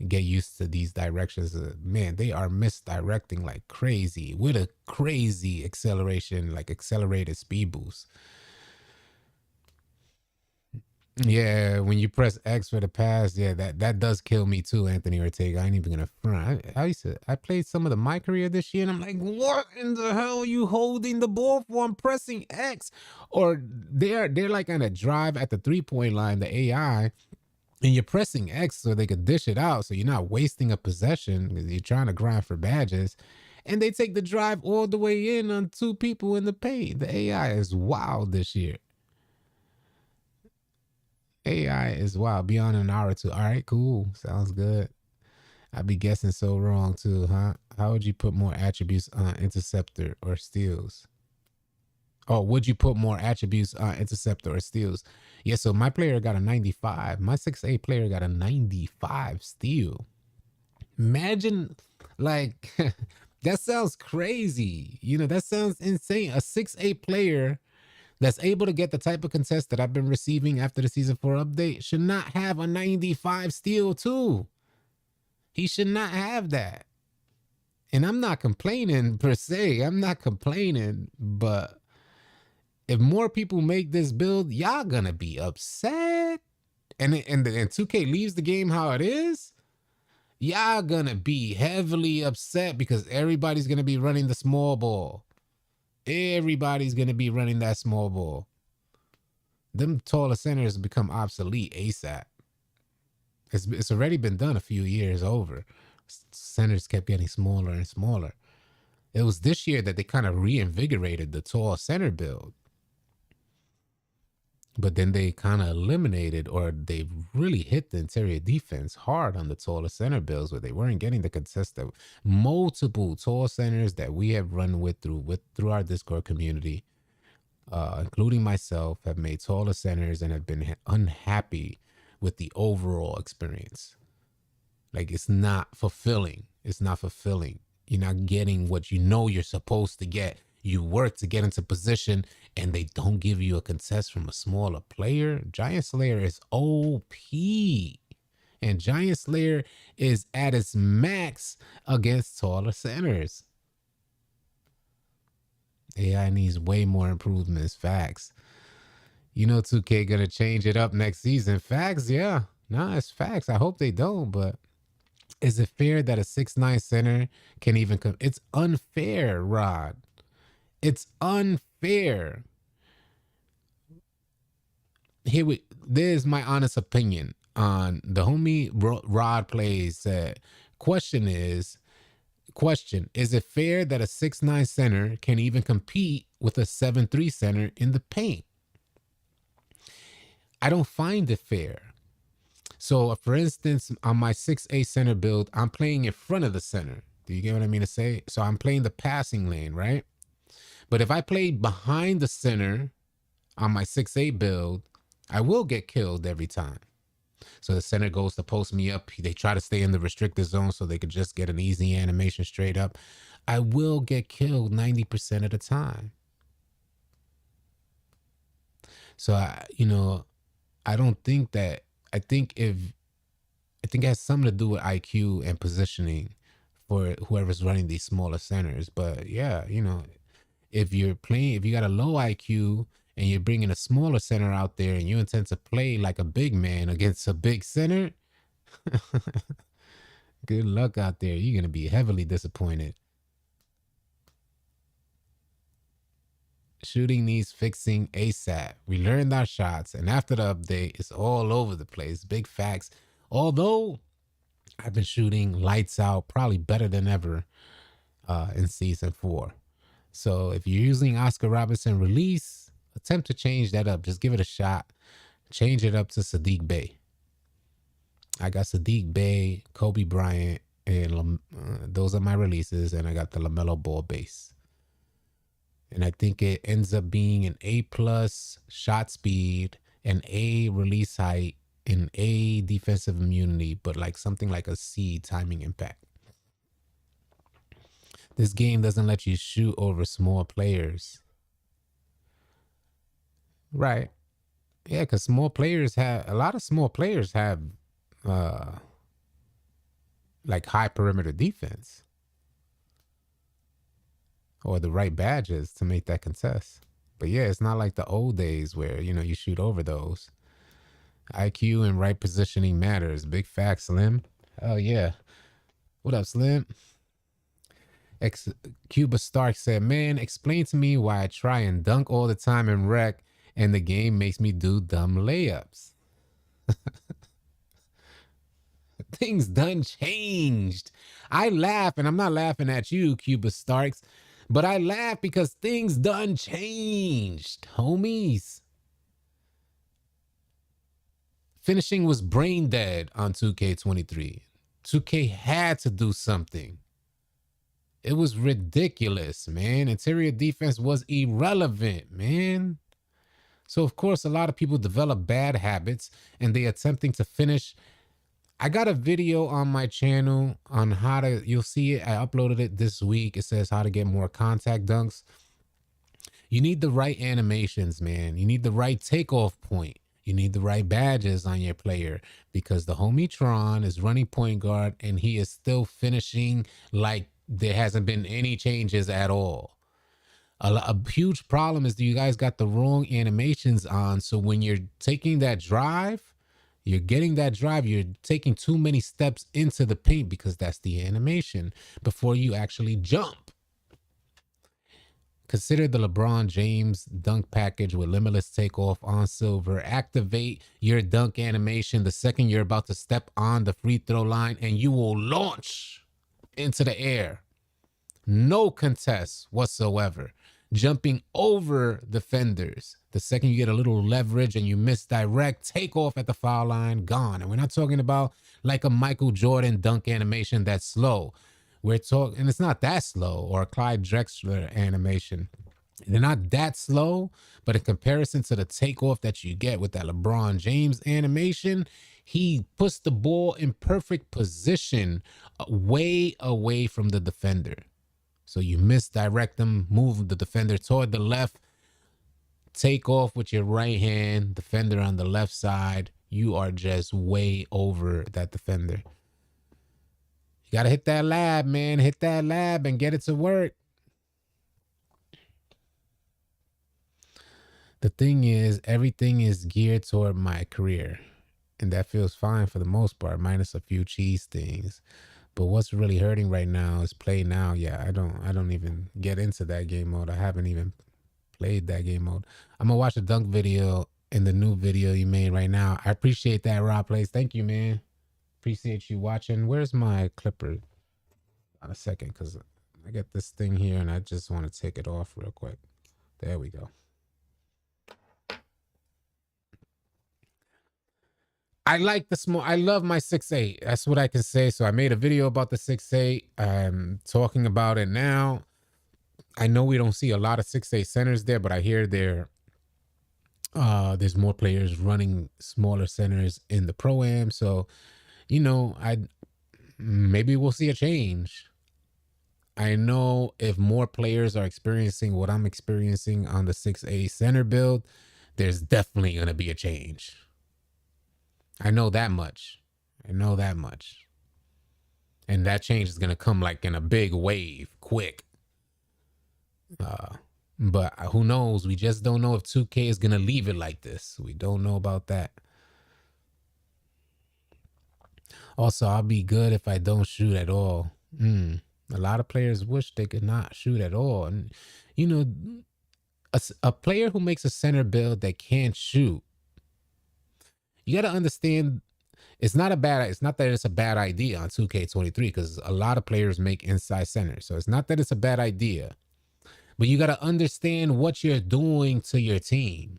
get used to these directions. Man, they are misdirecting like crazy with a crazy acceleration, like accelerated speed boost. Yeah, when you press X for the pass, yeah, that does kill me too, Anthony Ortega. I ain't even gonna front. I played some of my career this year, and I'm like, what in the hell are you holding the ball for? I'm pressing X, or they're like on a drive at the 3-point line, the AI, and you're pressing X so they could dish it out, so you're not wasting a possession because you're trying to grind for badges, and they take the drive all the way in on 2 people in the paint. The AI is wild this year. AI is wild. Beyond an hour or two. All right, cool. Sounds good. I'd be guessing so wrong too, huh? How would you put more attributes on interceptor or steals? Oh, would you put more attributes on interceptor or steals? Yeah, so my player got a 95. My 6'8 player got a 95 steal. Imagine, like, that sounds crazy. You know, that sounds insane. A 6'8 player that's able to get the type of contest that I've been receiving after the season 4 update should not have a 95 steal too. He should not have that. And I'm not complaining per se. I'm not complaining, but if more people make this build, y'all gonna be upset. And 2K leaves the game how it is. y'all gonna be heavily upset because everybody's gonna be running the small ball. Everybody's gonna be running that small ball. Them taller centers become obsolete ASAP. It's already been done a few years over. Centers kept getting smaller and smaller. It was this year that they kind of reinvigorated the tall center build. But then they kind of eliminated, or they really hit the interior defense hard on the taller center builds, where they weren't getting the consistent. Multiple tall centers that we have run through our Discord community, including myself, have made taller centers and have been unhappy with the overall experience. Like, it's not fulfilling. It's not fulfilling. You're not getting what you know you're supposed to get. You work to get into position, and they don't give you a contest from a smaller player. Giant Slayer is OP. And Giant Slayer is at its max against taller centers. AI needs way more improvements. Facts. You know 2K gonna change it up next season. Facts, yeah. Nah, it's facts. I hope they don't, but is it fair that a 6'9" center can even come? It's unfair, Rod. It's unfair. There's my honest opinion on the homie Rod Plays said. Question, is it fair that a 6'9" center can even compete with a 7'3" center in the paint? I don't find it fair. So, for instance, on my 6'8" center build, I'm playing in front of the center. Do you get what I mean to say? So I'm playing the passing lane, right? But if I play behind the center on my 6'8" build, I will get killed every time. So the center goes to post me up. They try to stay in the restricted zone so they could just get an easy animation straight up. I will get killed 90% of the time. So, I don't think that, I think it has something to do with IQ and positioning for whoever's running these smaller centers. But yeah, if you got a low IQ and you're bringing a smaller center out there and you intend to play like a big man against a big center, good luck out there. You're going to be heavily disappointed. Shooting needs fixing ASAP. We learned our shots, and after the update, it's all over the place. Big facts. Although I've been shooting lights out, probably better than ever in season 4. So if you're using Oscar Robertson release, attempt to change that up. Just give it a shot. Change it up to Sadiq Bey. I got Sadiq Bey, Kobe Bryant, and those are my releases. And I got the LaMelo Ball base. And I think it ends up being an A+ shot speed, an A release height, an A defensive immunity, but like something like a C timing impact. This game doesn't let you shoot over small players. Right. Yeah, because a lot of small players have like high perimeter defense. Or the right badges to make that contest. But yeah, it's not like the old days where, you shoot over those. IQ and right positioning matters. Big fact, Slim. Oh, yeah. What up, Slim? Cuba Stark said, man, explain to me why I try and dunk all the time in rec and the game makes me do dumb layups. Things done changed. I laugh, and I'm not laughing at you, Cuba Starks, but I laugh because things done changed, homies. Finishing was brain dead on 2K23. 2K had to do something. It was ridiculous, man. Interior defense was irrelevant, man. So, of course, a lot of people develop bad habits and they attempting to finish. I got a video on my channel on how to, you'll see it. I uploaded it this week. It says how to get more contact dunks. You need the right animations, man. You need the right takeoff point. You need the right badges on your player because the homie Tron is running point guard and he is still finishing like there hasn't been any changes at all. A huge problem is that you guys got the wrong animations on. So when you're taking that drive, You're getting that drive. You're taking too many steps into the paint because that's the animation before you actually jump. Consider the LeBron James dunk package with limitless takeoff on silver. Activate your dunk animation the second you're about to step on the free throw line, and you will launch into the air. No contest whatsoever. Jumping over defenders. The second you get a little leverage and you misdirect, take off at the foul line, gone. And we're not talking about like a Michael Jordan dunk animation that's slow. We're talking, and it's not that slow, or a Clyde Drexler animation. They're not that slow, but in comparison to the takeoff that you get with that LeBron James animation, he puts the ball in perfect position way away from the defender. So you misdirect them, move the defender toward the left, take off with your right hand, defender on the left side. You are just way over that defender. You got to hit that lab, man. Hit that lab and get it to work. The thing is, everything is geared toward my career. And that feels fine for the most part, minus a few cheese things. But what's really hurting right now is play now. Yeah, I don't even get into that game mode. I haven't even played that game mode. I'm gonna watch a dunk video in the new video you made right now. I appreciate that, Rob Plays. Thank you, man. Appreciate you watching. Where's my clipper? On a second, because I got this thing here and I just want to take it off real quick. There we go. I like the small. I love my 6'8". That's what I can say. So I made a video about the 6'8". I'm talking about it now. I know we don't see a lot of 6'8" centers there, but I hear there's more players running smaller centers in the Pro-Am. So, you know, maybe we'll see a change. I know if more players are experiencing what I'm experiencing on the 6'8" center build, there's definitely going to be a change. I know that much. And that change is going to come like in a big wave, quick. But who knows? We just don't know if 2K is going to leave it like this. We don't know about that. Also, I'll be good if I don't shoot at all. A lot of players wish they could not shoot at all. And, you know, a player who makes a center build that can't shoot, you got to understand, it's not that it's a bad idea on 2K23, because a lot of players make inside center. So it's not that it's a bad idea, but you got to understand what you're doing to your team.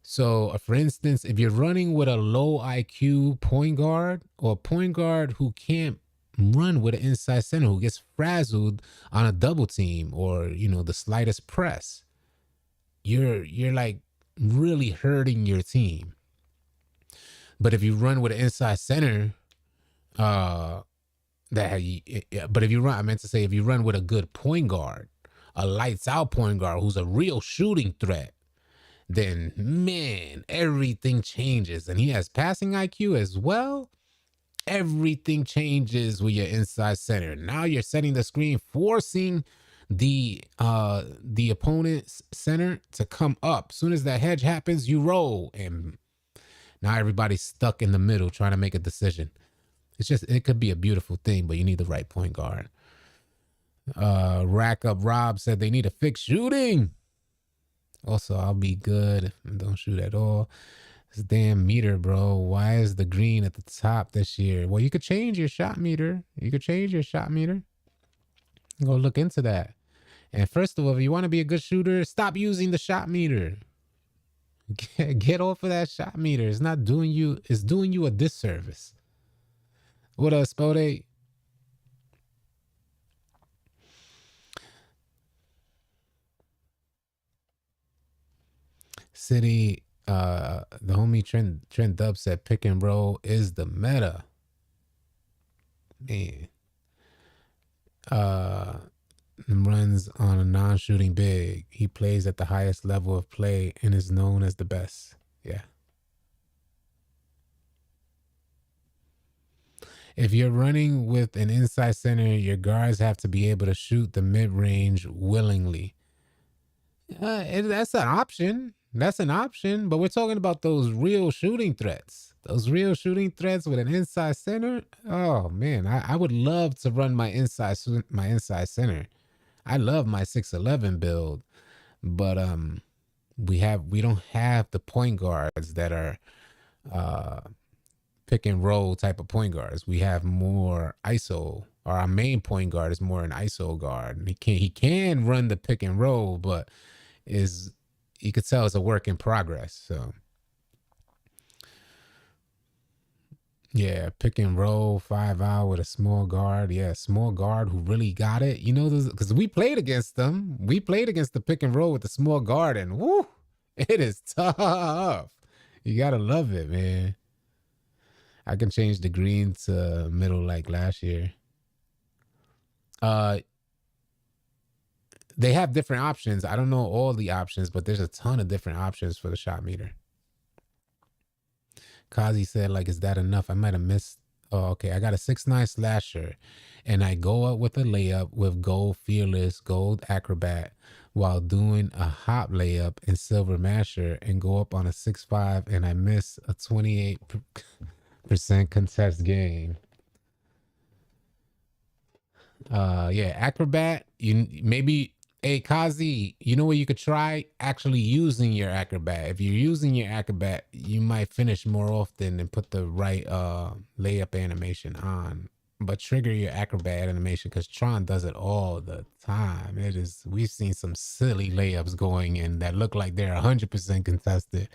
So for instance, if you're running with a low IQ point guard, or a point guard who can't run with an inside center, who gets frazzled on a double team or, you know, the slightest press, you're like really hurting your team. But if you run with an inside center, if you run with a good point guard, a lights out point guard who's a real shooting threat, then man, everything changes. And he has passing IQ as well. Everything changes with your inside center. Now you're setting the screen, forcing the opponent's center to come up. As soon as that hedge happens, you roll, and now everybody's stuck in the middle trying to make a decision. It could be a beautiful thing, but you need the right point guard. Rack Up Rob said they need to fix shooting. Also, I'll be good and don't shoot at all. This damn meter, bro. Why is the green at the top this year? Well, you could change your shot meter. Go look into that. And first of all, if you want to be a good shooter, stop using the shot meter. Get off of that shot meter. It's doing you a disservice. What up, Spode? City, the homie Trent Dub said pick and roll is the meta. Man. Runs on a non-shooting big. He plays at the highest level of play and is known as the best. Yeah. If you're running with an inside center, your guards have to be able to shoot the mid-range willingly. That's an option. That's an option, but we're talking about those real shooting threats. Those real shooting threats with an inside center. Oh man, I would love to run my inside center. I love my 6'11" build, but we don't have the point guards that are uh pick and roll type of point guards. We have more ISO. Or our main point guard is more an ISO guard. He can run the pick and roll, but is you could tell it's a work in progress. So yeah, pick and roll 5 out with a small guard. Yeah, small guard who really got it. You know, because we played against them. We played against the pick and roll with the small guard, and woo, it is tough. You gotta love it, man. I can change the green to middle like last year. Uh, they have different options. I don't know all the options, but there's a ton of different options for the shot meter. Kazi said, like, is that enough? I might have missed. Oh, okay. I got a 6'9" slasher, and I go up with a layup with gold fearless, gold acrobat, while doing a hop layup in silver masher, and go up on a 6'5", and I miss a 28% contest game. Yeah, Acrobat. You maybe, hey Kazi, you know what you could try? Actually using your Acrobat. If you're using your Acrobat, you might finish more often and put the right layup animation on. But trigger your Acrobat animation, because Tron does it all the time. We've seen some silly layups going in that look like they're 100% contested.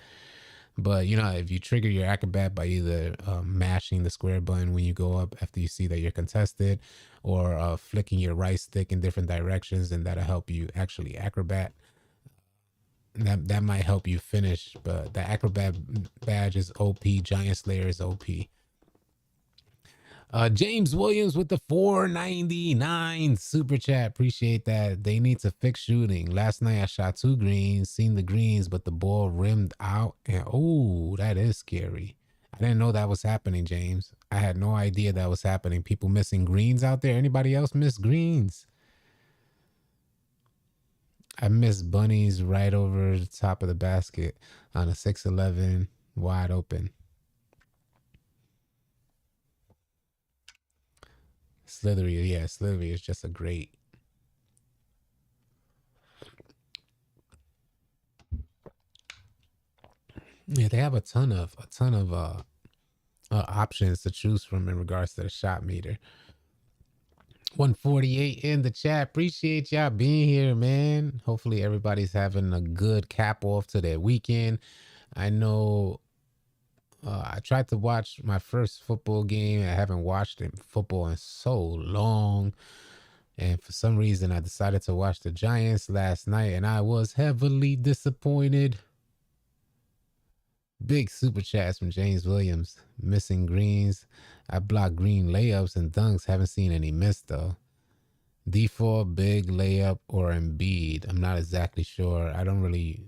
But you know, if you trigger your Acrobat by either mashing the square button when you go up after you see that you're contested, or flicking your right stick in different directions, and that'll help you actually Acrobat. That might help you finish. But the Acrobat badge is OP. Giant Slayer is OP. James Williams with the 499 super chat. Appreciate that. They need to fix shooting. Last night I shot 2 greens, seen the greens, but the ball rimmed out. And oh, that is scary. I didn't know that was happening, James. I had no idea that was happening. People missing greens out there. Anybody else miss greens? I missed bunnies right over the top of the basket on a 6'11", wide open. Slithery, yeah, Slithery is just a great. Yeah, they have a ton of options to choose from in regards to the shot meter. 148 in the chat. Appreciate y'all being here, man. Hopefully everybody's having a good cap off to their weekend. I know I tried to watch my first football game. I haven't watched football in so long. And for some reason, I decided to watch the Giants last night, and I was heavily disappointed. Big super chats from James Williams. Missing greens. I blocked green layups and dunks. Haven't seen any miss, though. Default, big layup, or Embiid. I'm not exactly sure. I don't really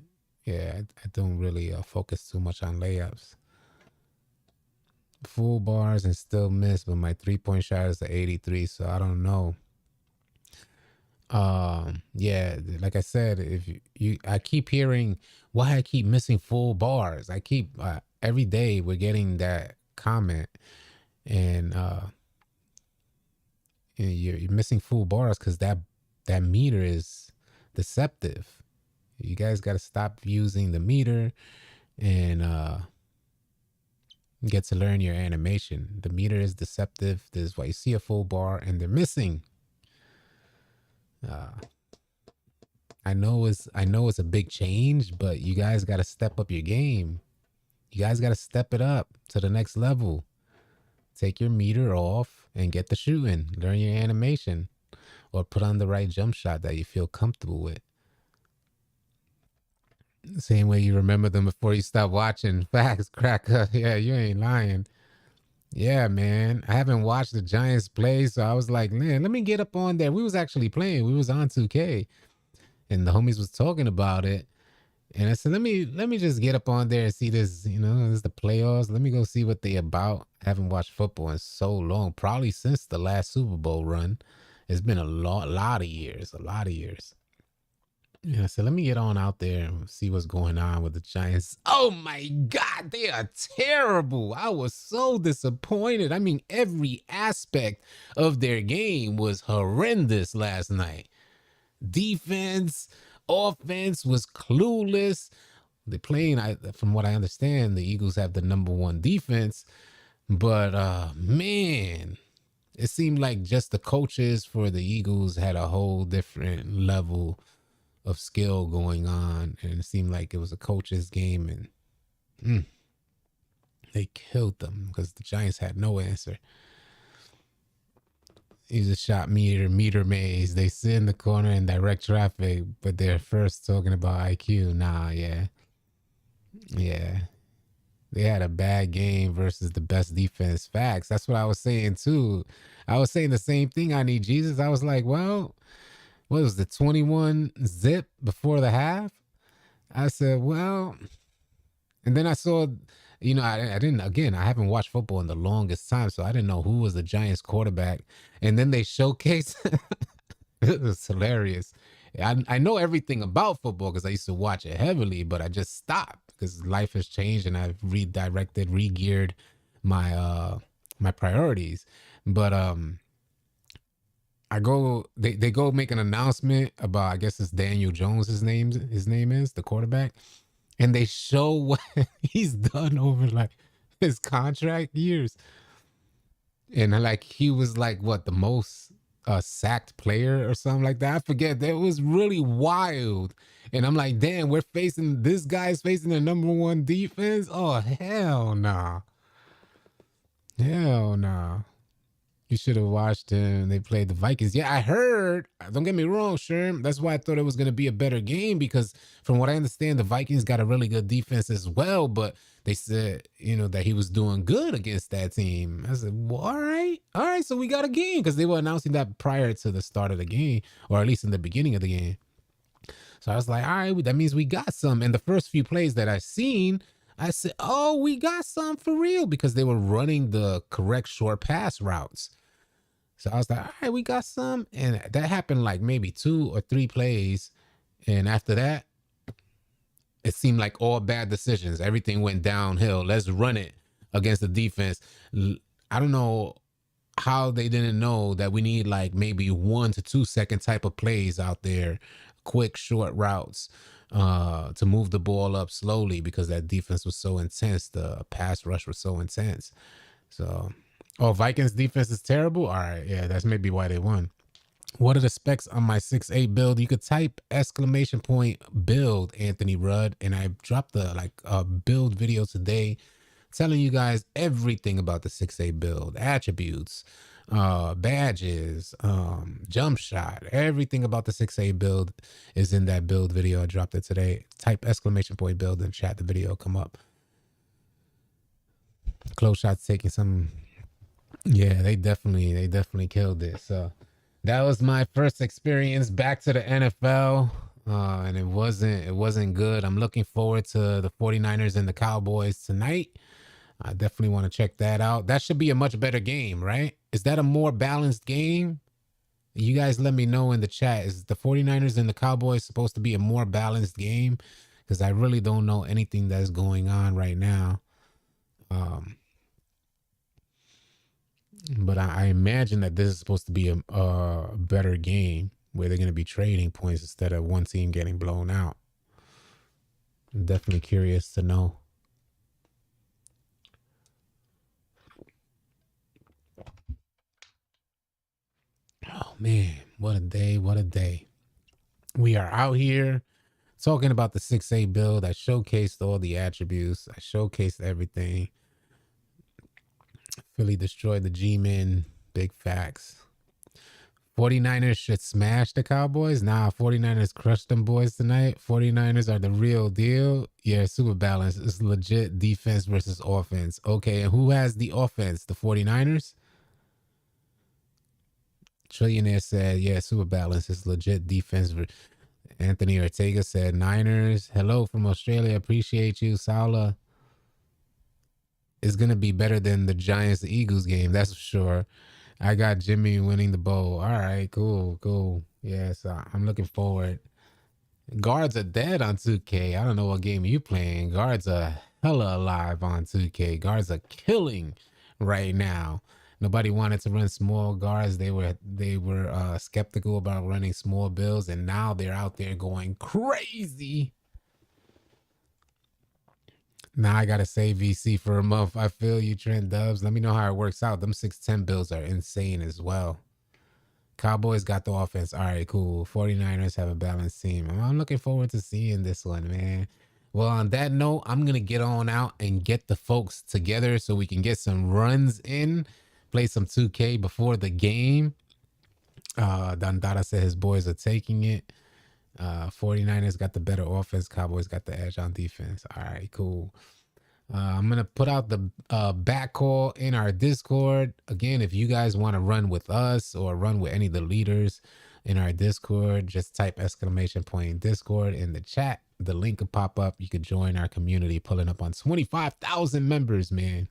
focus too much on layups. Full bars and still miss, but my 3-point shot is a 83, so I don't know. Yeah, like I said, if I keep hearing why I keep missing full bars. I keep every day we're getting that comment, and you're missing full bars because that meter is deceptive. You guys got to stop using the meter and get to learn your animation. The meter is deceptive. This is why you see a full bar and they're missing. I know it's a big change, but you guys got to step up your game. You guys got to step it up to the next level. Take your meter off and get the shooting. Learn your animation, or put on the right jump shot that you feel comfortable with. Same way you remember them before you stop watching. Facts, cracker. Yeah, you ain't lying. Yeah, man. I haven't watched the Giants play, so I was like, man, let me get up on there. We was actually playing. We was on 2K, and the homies was talking about it. And I said, let me just get up on there and see this. You know, this is the playoffs. Let me go see what they about. I haven't watched football in so long, probably since the last Super Bowl run. It's been a lot of years. Yeah, so let me get on out there and see what's going on with the Giants. Oh my God, they are terrible. I was so disappointed. I mean, every aspect of their game was horrendous last night. Defense, offense was clueless. They playing, from what I understand, the Eagles have the #1 defense, but man, it seemed like just the coaches for the Eagles had a whole different level of skill going on, and it seemed like it was a coach's game, and they killed them because the Giants had no answer. He's a shot meter maze. They sit in the corner in direct traffic, but they're first talking about IQ. Nah, yeah. They had a bad game versus the best defense. Facts. That's what I was saying too. I was saying the same thing. I need Jesus. I was like, well, what was the 21 zip before the half? I said, well, and then I saw, I didn't, again, I haven't watched football in the longest time, so I didn't know who was the Giants quarterback. And then they showcased, it was hilarious. I know everything about football because I used to watch it heavily, but I just stopped because life has changed and I've redirected, re-geared my my priorities. But they go make an announcement about, I guess it's Daniel Jones, his name is the quarterback, and they show what he's done over like his contract years. And like he was like what, the most sacked player or something like that. I forget. That was really wild. And I'm like, damn, this guy's facing the #1 defense. Oh, hell nah. Hell nah. You should have watched him. They played the Vikings. Yeah, I heard. Don't get me wrong, Sherm. That's why I thought it was going to be a better game because from what I understand, the Vikings got a really good defense as well. But they said, that he was doing good against that team. I said, well, all right. All right, so we got a game because they were announcing that prior to the start of the game, or at least in the beginning of the game. So I was like, all right, that means we got some. And the first few plays that I seen, I said, oh, we got some for real because they were running the correct short pass routes. So I was like, all right, we got some. And that happened like maybe 2 or 3 plays. And after that, it seemed like all bad decisions. Everything went downhill. Let's run it against the defense. I don't know how they didn't know that we need like maybe 1 to 2 second type of plays out there, quick, short routes to move the ball up slowly because that defense was so intense. The pass rush was so intense. So... oh, Vikings defense is terrible? All right, yeah, that's maybe why they won. What are the specs on my 6'8 build? You could type !build Anthony Rudd, and I dropped a build video today telling you guys everything about the 6'8 build, attributes, badges, jump shot, everything about the 6'8 build is in that build video. I dropped it today. Type !build and chat, the video come up. Close shots taking some... yeah, they definitely killed it. So that was my first experience back to the NFL. And it wasn't good. I'm looking forward to the 49ers and the Cowboys tonight. I definitely want to check that out. That should be a much better game, right? Is that a more balanced game? You guys let me know in the chat. Is the 49ers and the Cowboys supposed to be a more balanced game? Because I really don't know anything that's going on right now. But I imagine that this is supposed to be a better game where they're going to be trading points instead of one team getting blown out. I'm definitely curious to know. Oh, man, what a day, what a day. We are out here talking about the 6'8 build. I showcased all the attributes. I showcased everything. Philly destroyed the G-Men. Big facts. 49ers should smash the Cowboys. Nah, 49ers crushed them boys tonight. 49ers are the real deal. Yeah, super balanced. It's legit defense versus offense. Okay, and who has the offense? The 49ers? Trillionaire said, yeah, super balanced. It's legit defense. Anthony Ortega said, Niners. Hello from Australia. Appreciate you. Saula. Is going to be better than the Giants-Eagles game. That's for sure. I got Jimmy winning the bowl. All right, cool. Yeah, so I'm looking forward Guards are dead on 2K. I don't know what game you playing. Guards are hella alive on 2K. Guards are killing right now. Nobody wanted to run small guards. They were skeptical about running small builds, and now they're out there going crazy. Now I gotta save VC for a month. I feel you, Trent Dubs. Let me know how it works out. Them 610 builds are insane as well. Cowboys got the offense. All right, cool. 49ers have a balanced team. I'm looking forward to seeing this one, man. Well, on that note, I'm going to get on out and get the folks together so we can get some runs in, play some 2K before the game. Dandara said his boys are taking it. 49ers got the better offense. Cowboys got the edge on defense. All right, cool. I'm going to put out the back call in our Discord. Again, if you guys want to run with us or run with any of the leaders in our Discord, just type !Discord in the chat. The link will pop up. You could join our community, pulling up on 25,000 members, man.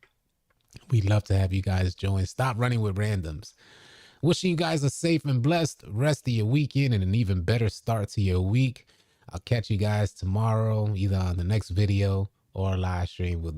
We'd love to have you guys join. Stop running with randoms. Wishing you guys a safe and blessed rest of your weekend and an even better start to your week. I'll catch you guys tomorrow, either on the next video or live stream with